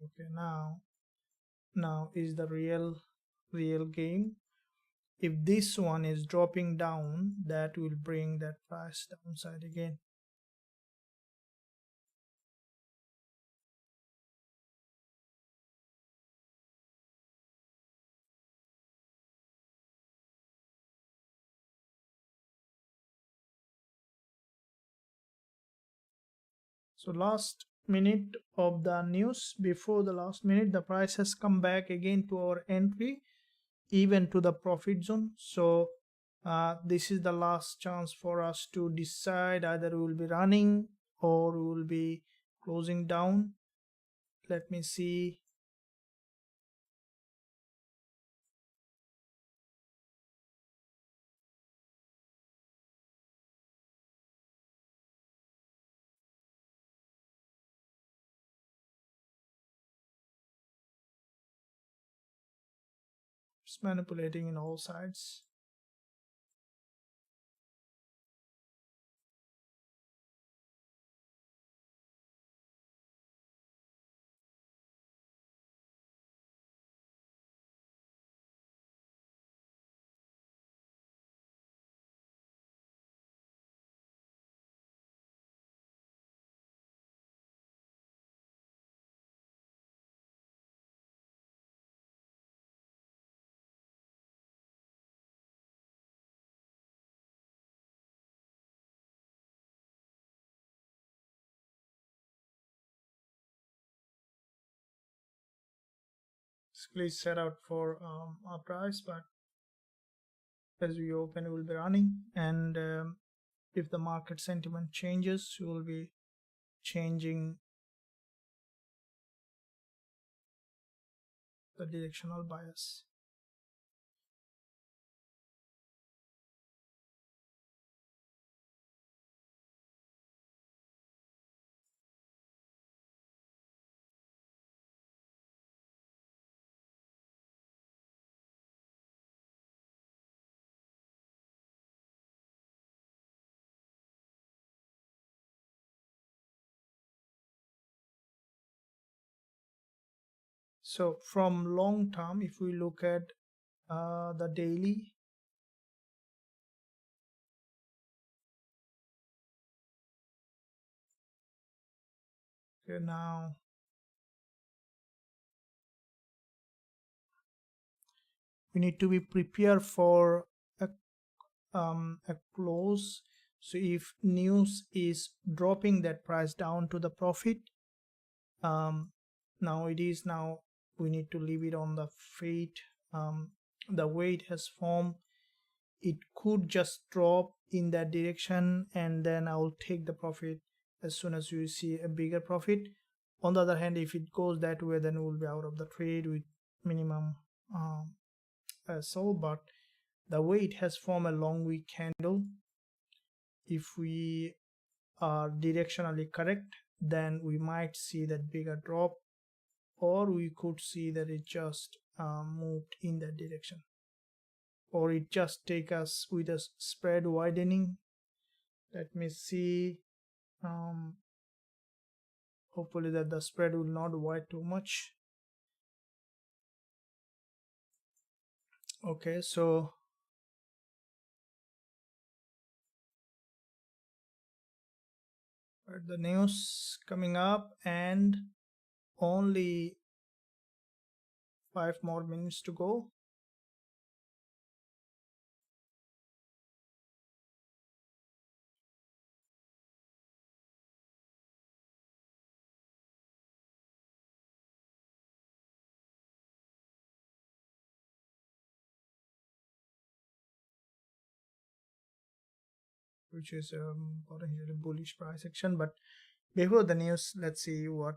Speaker 1: Okay, now is the real game. If this one is dropping down, that will bring that price downside again. So last minute of the news, before the last minute, the price has come back again to our entry, even to the profit zone. So this is the last chance for us to decide either we will be running or we will be closing down. Let me see. It's manipulating in all sides. basically set out for a price, but as we open it will be running, and if the market sentiment changes you will be changing the directional bias. So from long term, if we look at the daily, okay, now we need to be prepared for a close. So if news is dropping that price down to the profit, now we need to leave it on the fate. The way it has formed, it could just drop in that direction and then I will take the profit as soon as you see a bigger profit. On the other hand, if it goes that way, then we'll be out of the trade with minimum sold. But the way it has formed a long wick candle, if we are directionally correct, then we might see that bigger drop, or we could see that it just moved in that direction, or it just take us with a spread widening. Let me see. Hopefully that the spread will not widen too much. Okay, so the news coming up and only 5 more minutes to go. Which is potentially bullish price action. But before the news, let's see what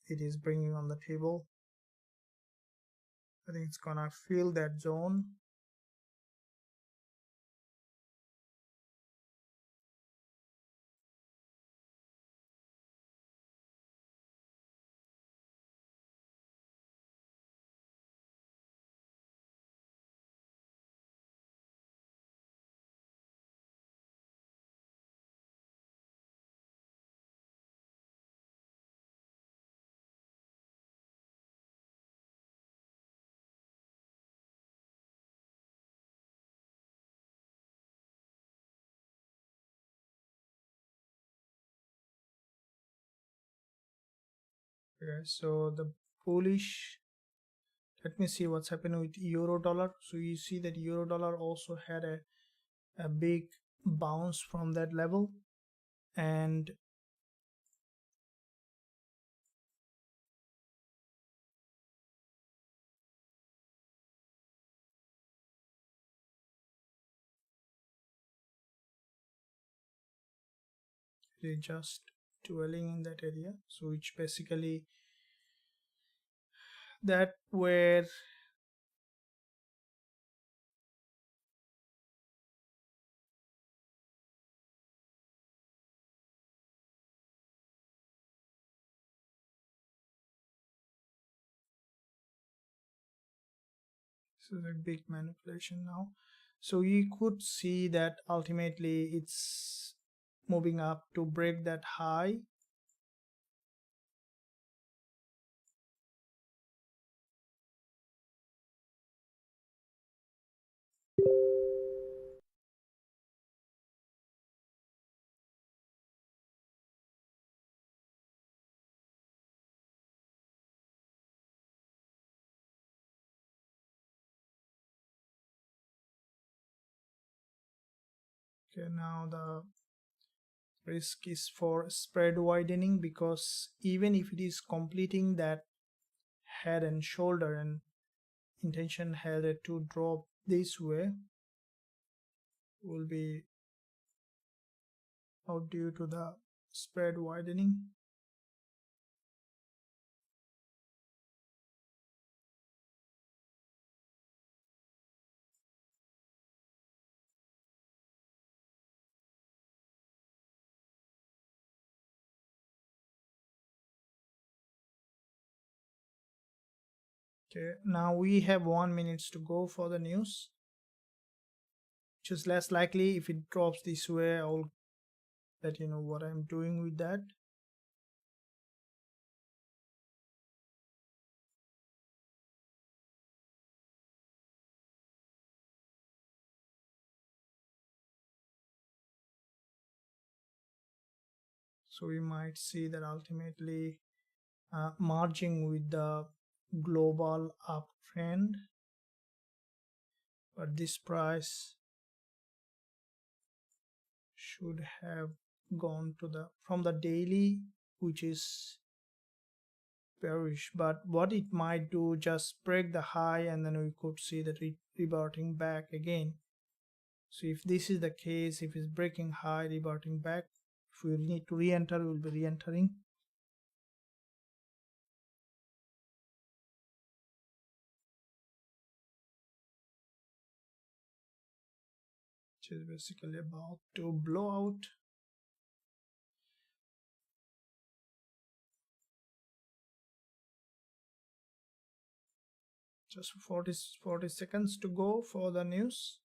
Speaker 1: it is bringing on the table. I think it's gonna fill that zone. Okay, so the bullish. Let me see what's happening with euro dollar. So you see that euro dollar also had a big bounce from that level, and they just dwelling in that area. So which basically that where this is a big manipulation now. So you could see that ultimately it's moving up to break that high. Okay, now the risk is for spread widening, because even if it is completing that head and shoulder, and intention had it to drop this way, will be out due to the spread widening. Okay, now we have 1 minute to go for the news, which is less likely. If it drops this way, I'll let you know what I'm doing with that. So we might see that ultimately merging with the global uptrend, but this price should have gone to the from the daily, which is bearish, but what it might do, just break the high and then we could see that reverting back again. So if this is the case, if it's breaking high, reverting back, if we need to re-enter, we'll be re-entering. Which is basically about to blow out. Just 40 seconds to go for the news.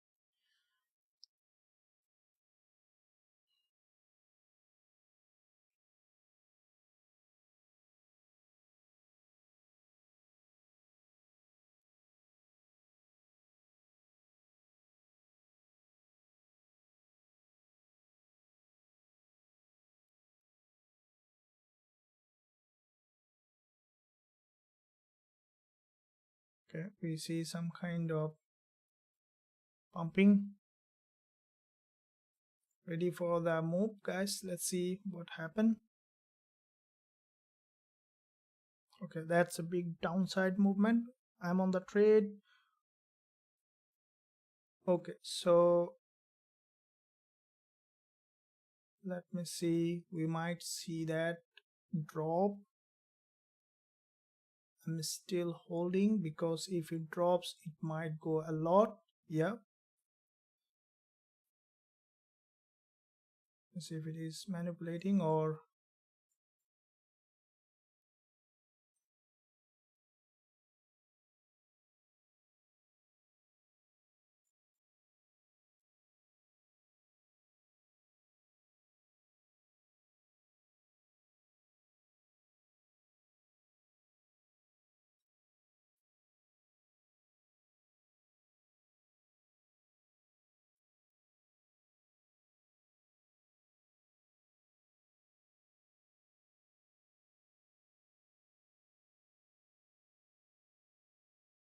Speaker 1: Okay, we see some kind of pumping. Ready for the move, guys. Let's see what happened. Okay, that's a big downside movement. I'm on the trade. Okay, so let me see. We might see that drop. I'm still holding because if it drops, it might go a lot. Yeah. Let's see if it is manipulating or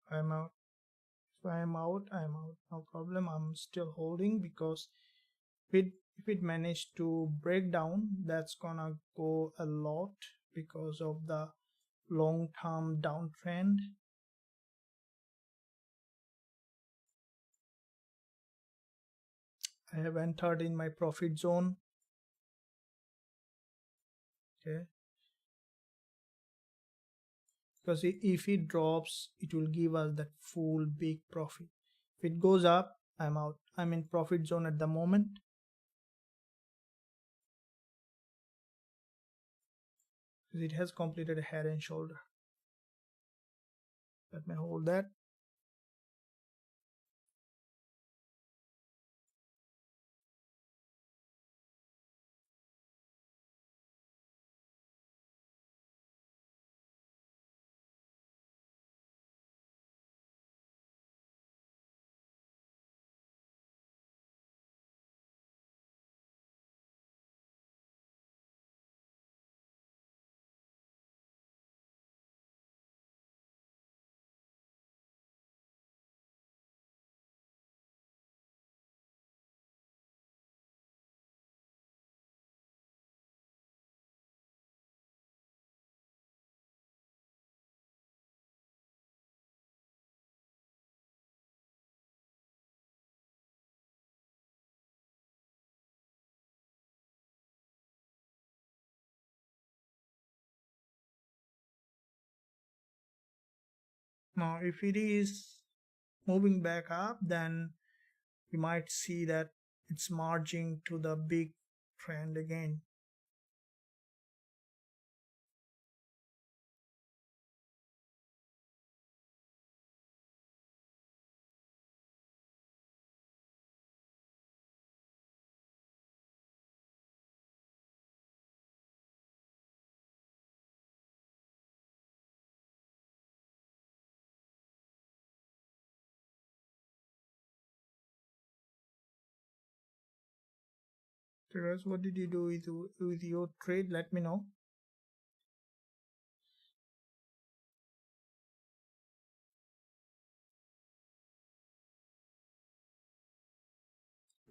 Speaker 1: I'm out. If I'm out, I'm out. No problem. I'm still holding because if it managed to break down, that's gonna go a lot because of the long-term downtrend. I have entered in my profit zone. Okay, because if it drops, it will give us that full big profit. If it goes up, I'm out. I'm in profit zone at the moment. Because it has completed a head and shoulder. Let me hold that. Now if it is moving back up, then we might see that it's merging to the big trend again. So guys, what did you do with your trade? Let me know.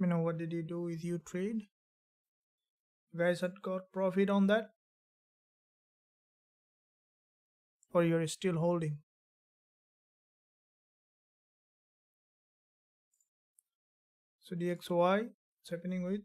Speaker 1: Let me know what did you do with your trade? You guys had got profit on that, or you're still holding? So DXY, what's happening with?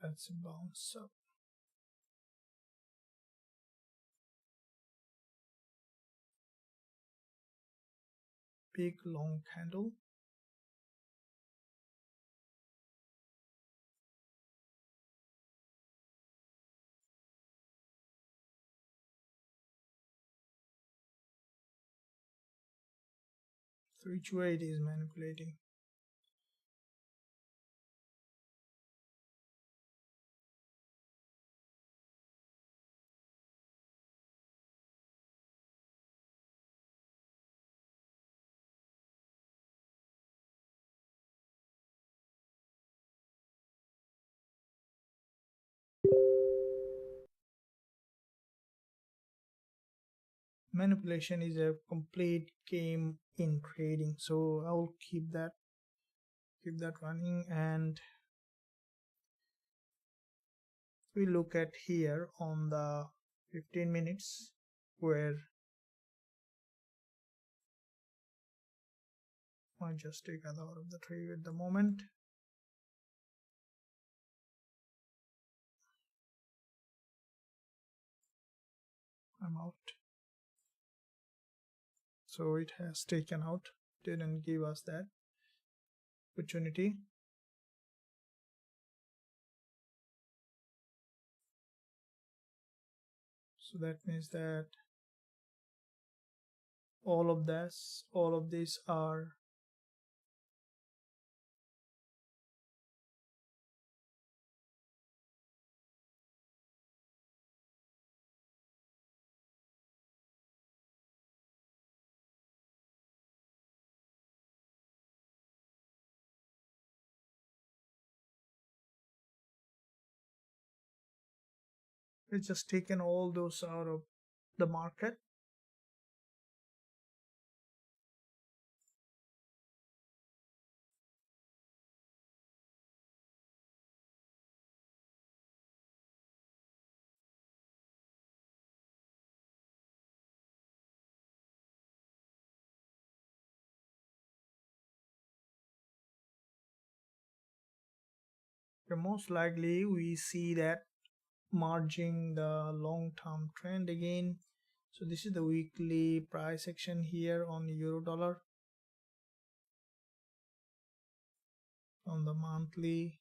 Speaker 1: That's a bounce up. Big long candle. So which way it is manipulating? Manipulation is a complete game in trading, so I will keep that running. And we look at here on the 15 minutes, where I just take it out of the trade at the moment. I'm out. So it has taken out, didn't give us that opportunity. So that means that all of these are it's just taken all those out of the market. Most likely we see that merging the long-term trend again. So this is the weekly price action here on euro dollar. On the monthly,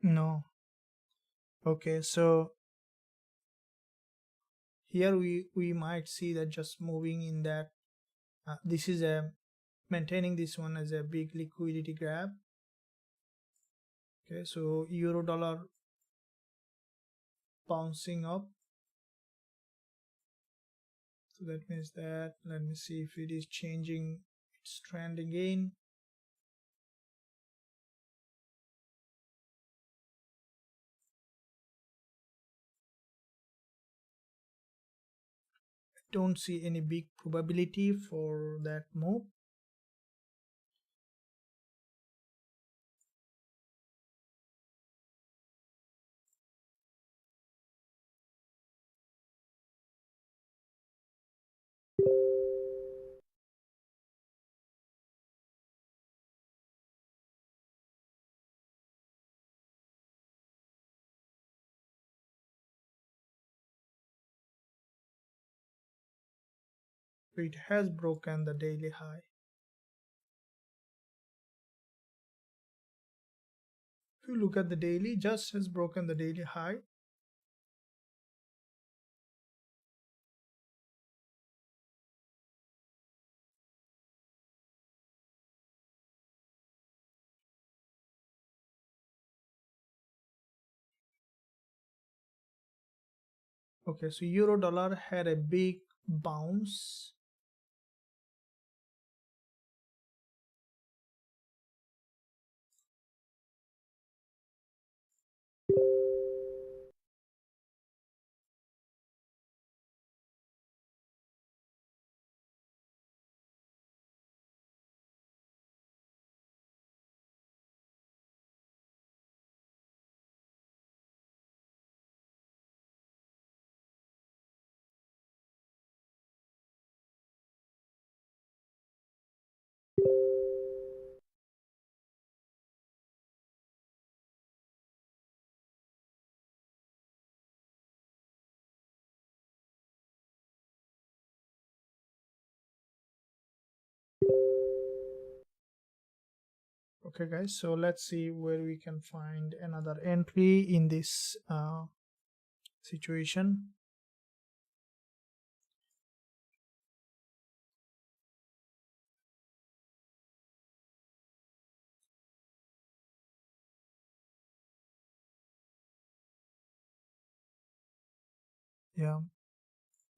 Speaker 1: No. Okay, so here we might see that just moving in that this is a maintaining this one as a big liquidity grab. Okay, so euro dollar bouncing up, so that means that, let me see if it is changing its trend again. I don't see any big probability for that move. It has broken the daily high. If you look at the daily, just has broken the daily high. Okay, so euro dollar had a big bounce. Okay guys, so let's see where we can find another entry in this situation. Yeah,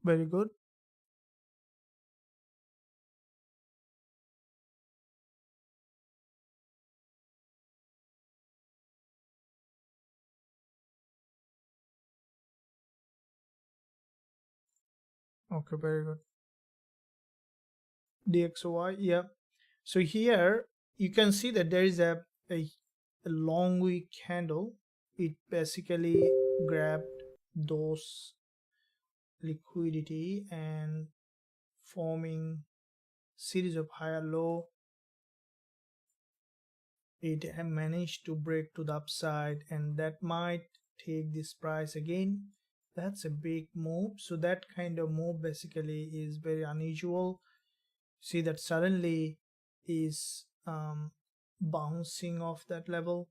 Speaker 1: very good. Okay, very good. DXY, yeah. So here you can see that there is a long wick candle. It basically grabbed those liquidity and forming series of higher low. It managed to break to the upside, and that might take this price again. That's a big move. So that kind of move basically is very unusual. See that suddenly is bouncing off that level.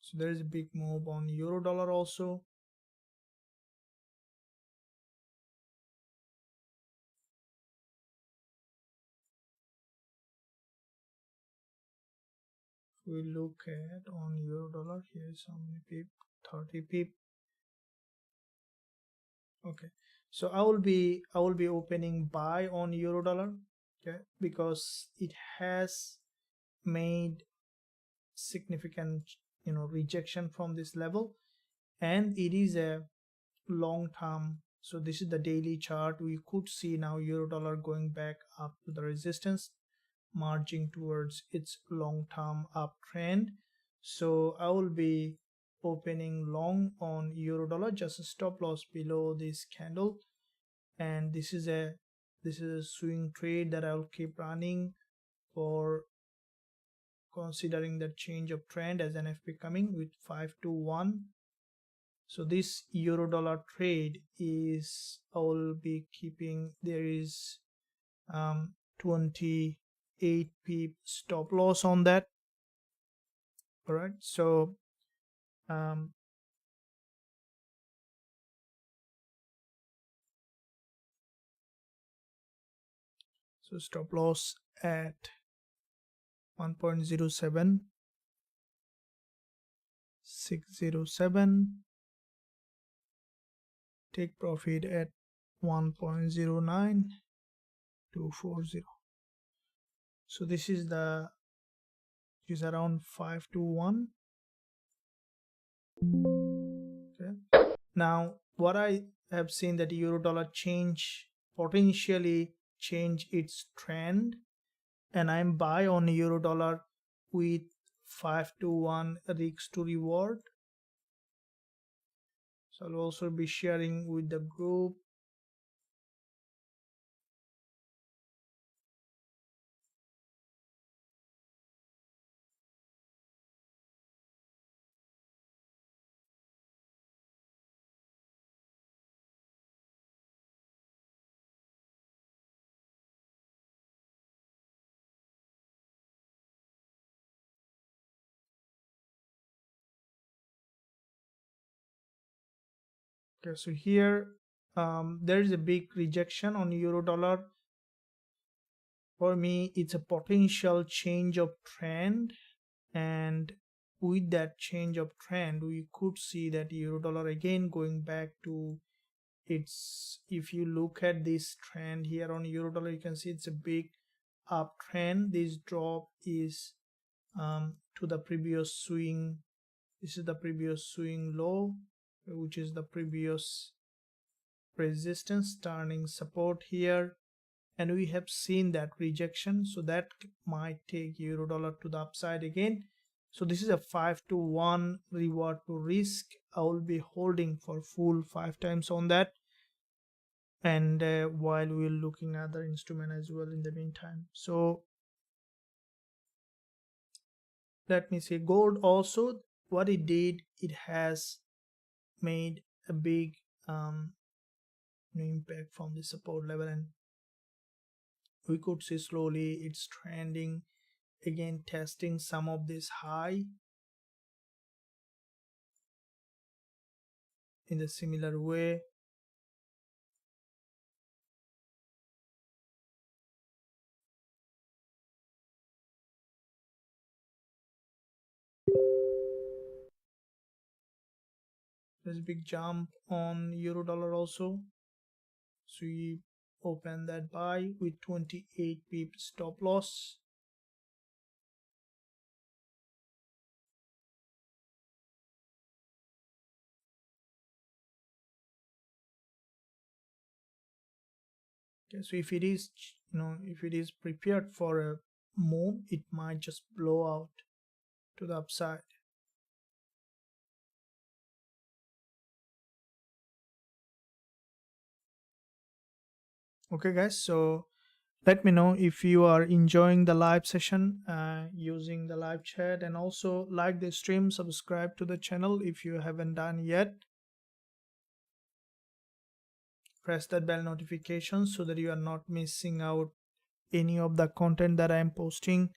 Speaker 1: So there is a big move on euro dollar also. If we look at on euro dollar, here is how many pip, 30 pip. Okay, so I will be opening buy on euro dollar, okay, because it has made significant rejection from this level, and it is a long term. So this is the daily chart. We could see now euro dollar going back up to the resistance, marching towards its long term uptrend. So I will be opening long on euro dollar, just a stop loss below this candle, and this is a swing trade that I will keep running for considering the change of trend as NFP coming with 521. So this euro dollar trade is, I will be keeping, there is 28 pip stop loss on that. All right, so um, stop loss at 1.07607, take profit at 1.09240. So this is around 5 to 1. Okay, now what I have seen that euro dollar potentially change its trend, and I'm buy on euro dollar with 5 to 1 risk to reward. So I'll also be sharing with the group. Okay, so here there is a big rejection on euro dollar. For me, it's a potential change of trend, and with that change of trend, we could see that euro dollar again going back to its. If you look at this trend here on euro dollar, you can see it's a big uptrend. This drop is to the previous swing. This is the previous swing low, which is the previous resistance turning support here, and we have seen that rejection, so that might take euro dollar to the upside again. So this is a 5 to 1 reward to risk. I will be holding for full 5 times on that, and while we're looking at the instrument as well in the meantime. So let me see, gold also, what it did, it has made a big impact from the support level, and we could see slowly it's trending again, testing some of this high in the similar way. There's a big jump on euro dollar also, so we open that buy with 28 pip stop loss. Okay, so if it is, if it is prepared for a move, it might just blow out to the upside. Okay guys, so let me know if you are enjoying the live session using the live chat, and also like the stream, subscribe to the channel if you haven't done yet. Press that bell notification so that you are not missing out any of the content that I am posting.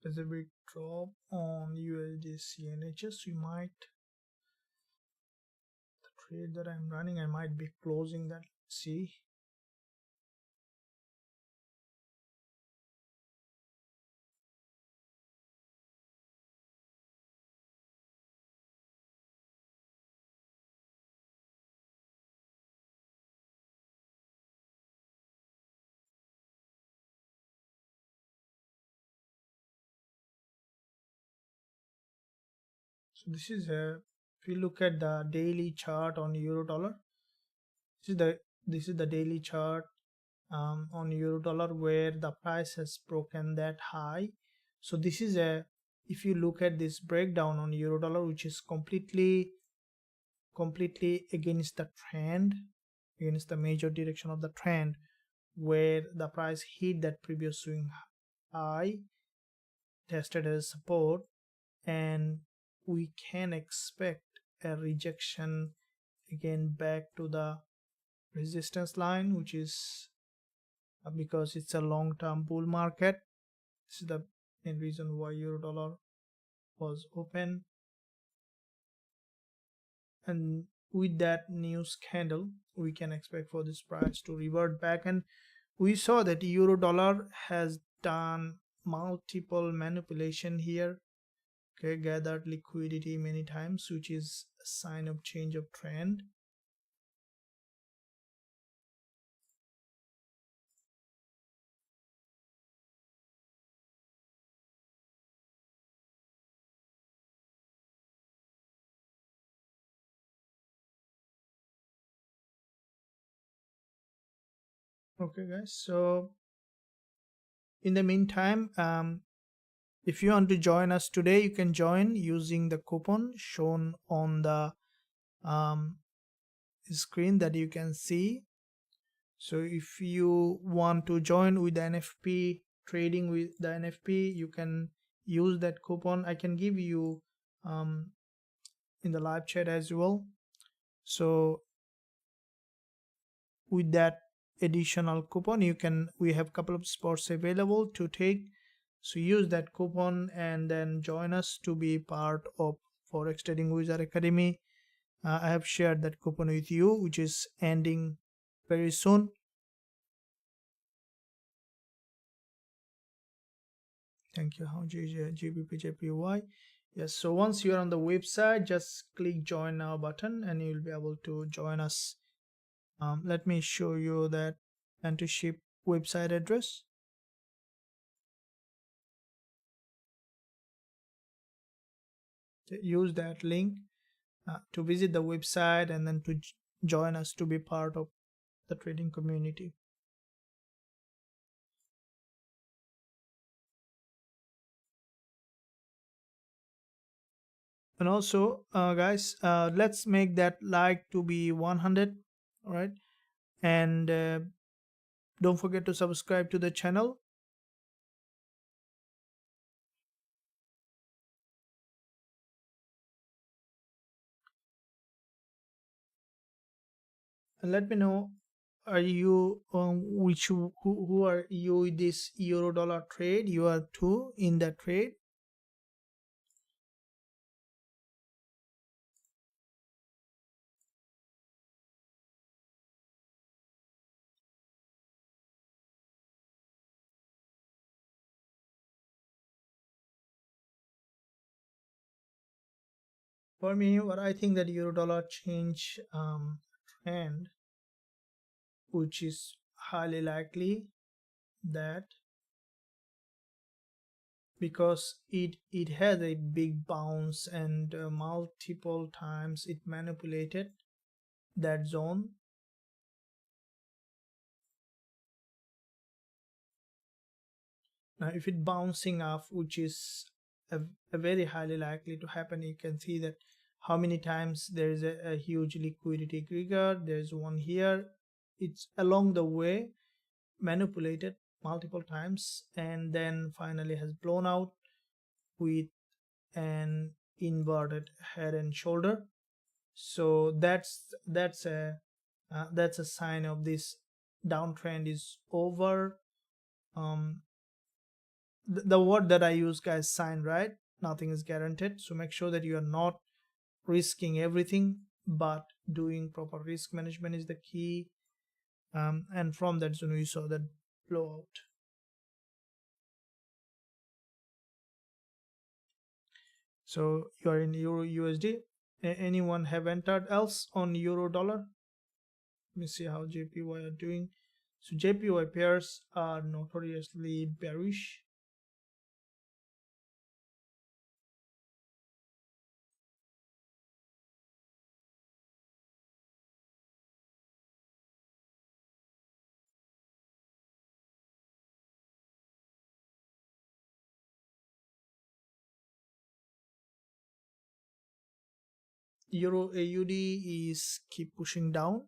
Speaker 1: There's a big drop on USD CNHS. You might, the trade that I'm running, I might be closing that see. So this is a, if you look at the daily chart on euro dollar, this is the daily chart on euro dollar where the price has broken that high. So this is a, if you look at this breakdown on euro dollar, which is completely against the trend, against the major direction of the trend, where the price hit that previous swing high, tested as support, and we can expect a rejection again back to the resistance line, which is because it's a long-term bull market. This is the main reason why euro dollar was open. And with that news candle, we can expect for this price to revert back. And we saw that euro dollar has done multiple manipulation here, okay, gathered liquidity many times, which is a sign of change of trend. Okay guys, so in the meantime, if you want to join us today, you can join using the coupon shown on the um, screen that you can see. So if you want to join with the NFP, trading with the NFP, you can use that coupon. I can give you in the live chat as well. So with that additional coupon, you can, we have a couple of spots available to take. So use that coupon and then join us to be part of Forex Trading Wizard Academy. I have shared that coupon with you, which is ending very soon. Thank you, Gbpusd. Yes, so once you're on the website, just click join now button and you'll be able to join us. Let me show you that mentorship website address. Use that link to visit the website and then to join us to be part of the trading community. And also guys, let's make that like to be 100. All right, and don't forget to subscribe to the channel. And let me know, are you who are you in this euro dollar trade? You are too in that trade. For me, what I think that euro dollar change trend, which is highly likely that because it has a big bounce and multiple times it manipulated that zone. Now if it bouncing off, which is a very highly likely to happen, you can see that how many times there is a huge liquidity trigger. There's one here, it's along the way manipulated multiple times and then finally has blown out with an inverted head and shoulder. So that's a sign of this downtrend is over. The word that I use, guys, sign, right? Nothing is guaranteed, so make sure that you are not risking everything, but doing proper risk management is the key. and from that zone we saw that blowout. So you are in Euro USD. Anyone have entered else on Euro dollar? Let me see how JPY are doing. So JPY pairs are notoriously bearish. Euro AUD is keep pushing down.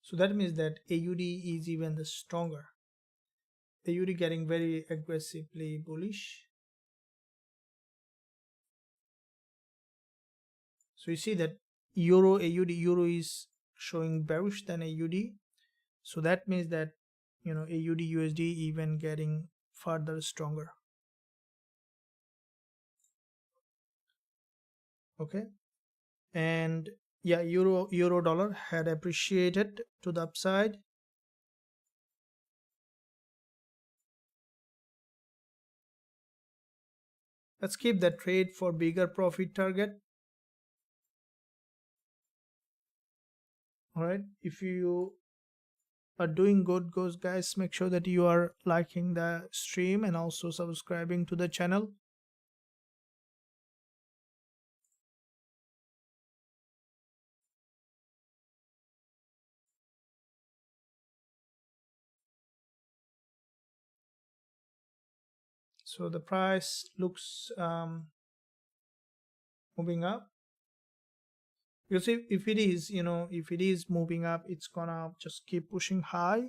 Speaker 1: So that means that AUD is even the stronger. AUD getting very aggressively bullish. So you see that Euro AUD, Euro is showing bearish than AUD. So that means that AUD USD even getting further stronger. Okay, and yeah, euro dollar had appreciated to the upside. Let's keep that trade for bigger profit target. All right, if you are doing good, guys, make sure that you are liking the stream and also subscribing to the channel. So the price looks moving up. You see, if it is if it is moving up, it's gonna just keep pushing high.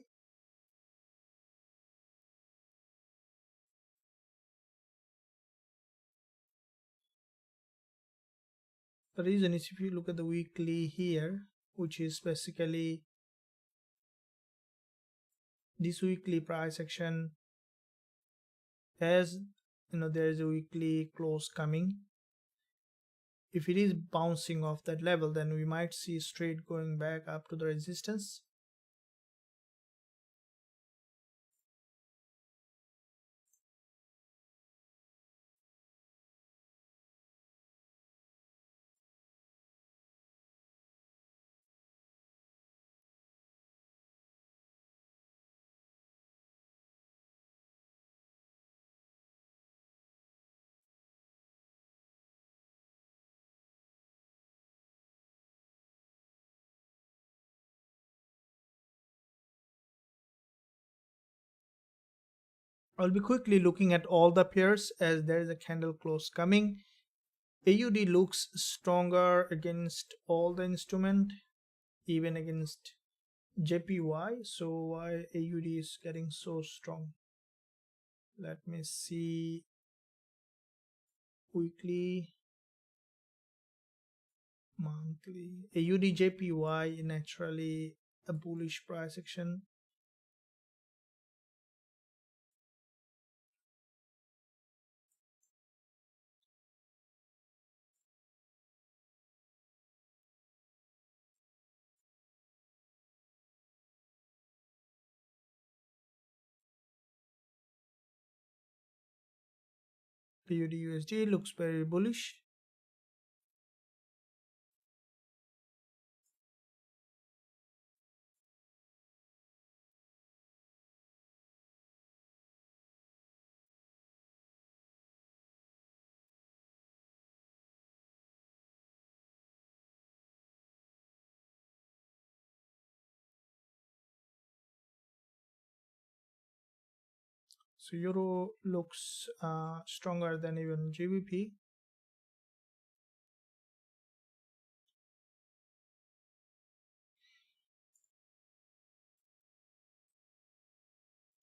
Speaker 1: The reason is, if you look at the weekly here, which is basically this weekly price action, as there is a weekly close coming. If it is bouncing off that level, then we might see straight going back up to the resistance. I'll be quickly looking at all the pairs as there is a candle close coming. AUD looks stronger against all the instrument, even against JPY. So why AUD is getting so strong? Let me see weekly, monthly. AUD JPY naturally a bullish price action. AUD USD looks very bullish. So Euro looks stronger than even GBP.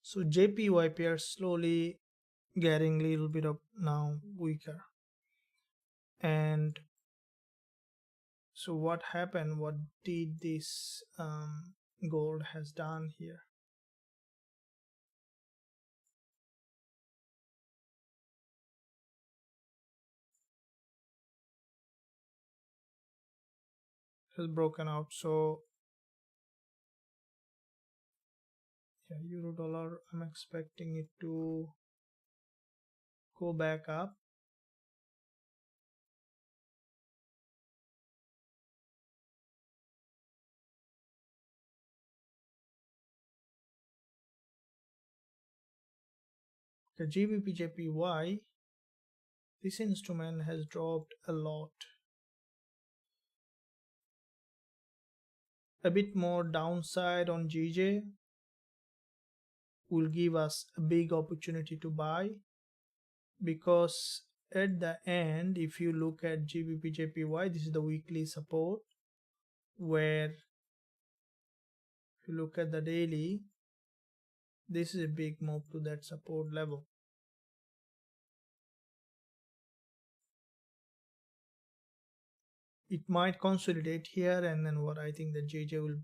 Speaker 1: So JPY pair slowly getting a little bit of now weaker. And so what happened? What did this gold has done here? has broken out. So yeah, euro dollar, I'm expecting it to go back up. The Gbpjpy, this instrument has dropped a lot. A bit more downside on GJ will give us a big opportunity to buy, because at the end, if you look at Gbpjpy, this is the weekly support, where if you look at the daily, this is a big move to that support level. It might consolidate here, and then what I think the JJ will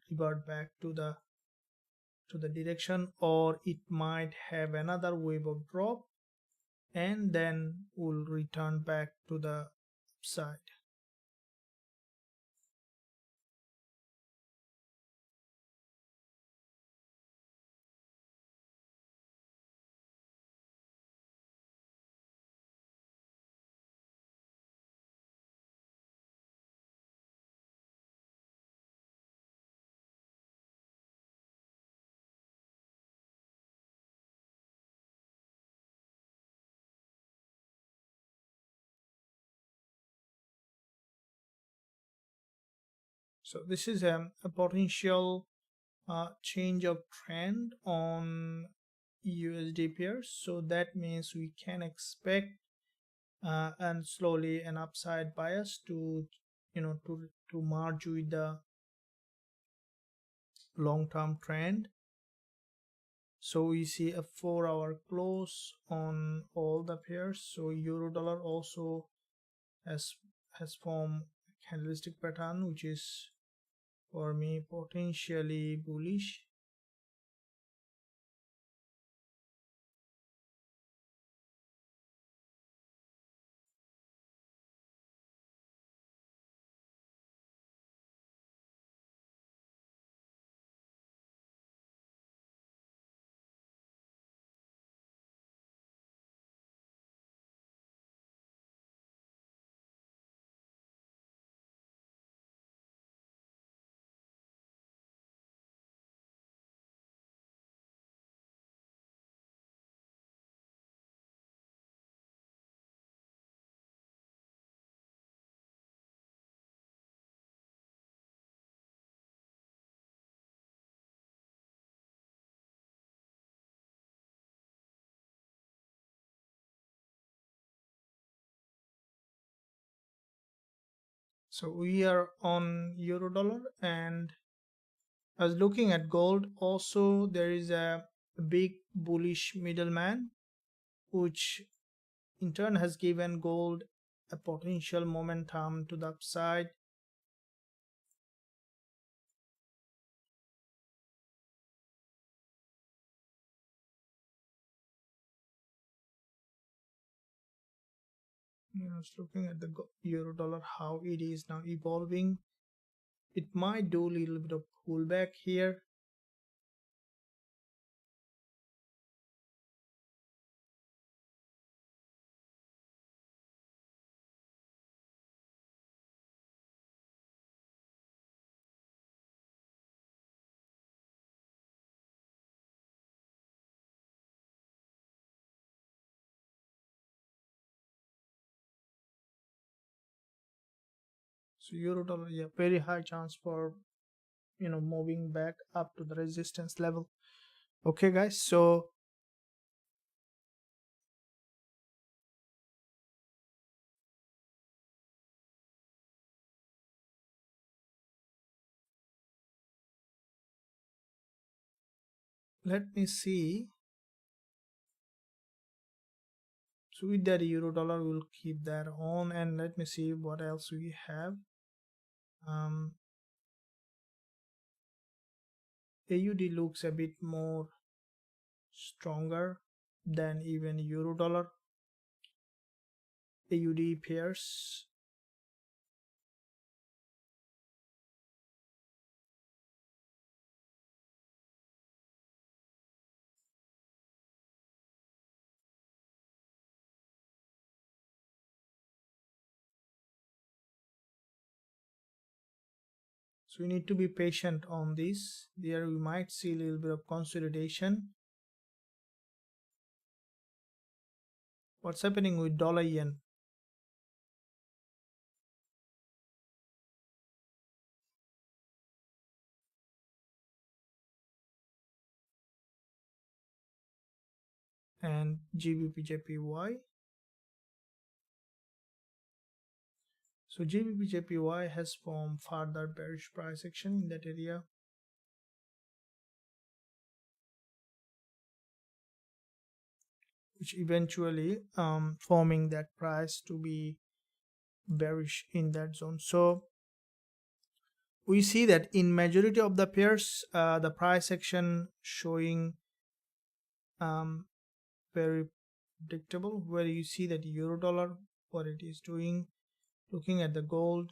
Speaker 1: revert back to the direction, or it might have another wave of drop and then will return back to the upside. So this is a potential change of trend on USD pairs. So that means we can expect and slowly an upside bias to to merge with the long-term trend. So we see a 4-hour close on all the pairs. So euro dollar also has formed a candlestick pattern, which is for me potentially bullish. So we are on euro dollar, and I was looking at gold. Also, there is a big bullish middleman, which in turn has given gold a potential momentum to the upside. Just looking at the euro dollar, how it is now evolving, it might do a little bit of pullback here. So euro dollar, yeah, very high chance for moving back up to the resistance level. Okay, guys, so let me see. So with that euro dollar, we'll keep that on, and let me see what else we have. AUD looks a bit more stronger than even euro dollar. AUD pairs So we need to be patient on this. There we might see a little bit of consolidation. What's happening with dollar yen? And Gbpusd. So Gbpusd has formed further bearish price action in that area. Which eventually forming that price to be bearish in that zone. So we see that in majority of the pairs, the price action showing very predictable, where you see that euro dollar, what it is doing. Looking at the gold,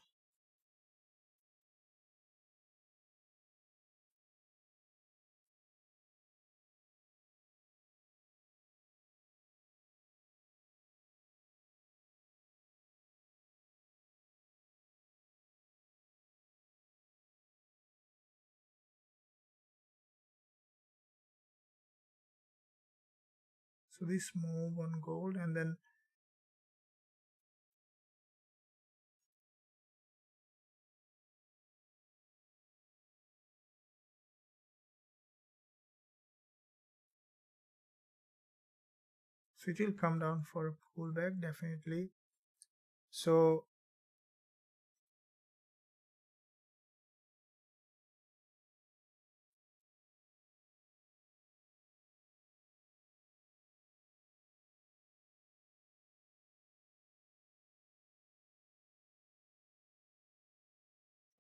Speaker 1: so this move on gold, and then so it will come down for a pullback definitely. So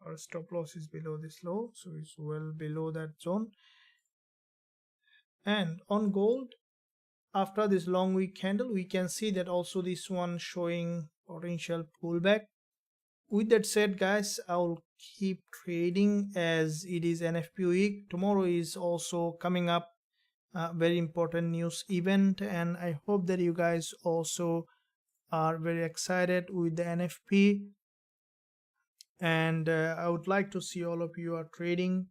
Speaker 1: our stop loss is below this low, so it's well below that zone. And on gold, after this long wick candle, we can see that also this one showing potential pullback. With that said, guys, I'll keep trading as it is NFP week. Tomorrow is also coming up a very important news event, and I hope that you guys also are very excited with the NFP. And I would like to see all of you are trading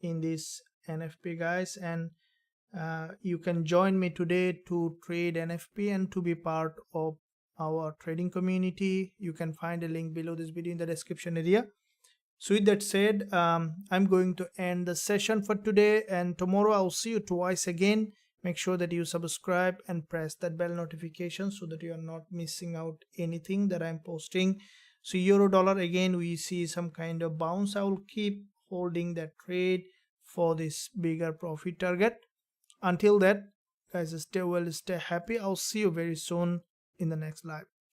Speaker 1: in this NFP, guys, and you can join me today to trade NFP and to be part of our trading community. You can find a link below this video in the description area. So with that said, I'm going to end the session for today, and tomorrow I'll see you twice again. Make sure that you subscribe and press that bell notification so that you are not missing out anything that I'm posting. So euro dollar, again we see some kind of bounce. I will keep holding that trade for this bigger profit target. Until that, guys, stay well, stay happy. I'll see you very soon in the next live.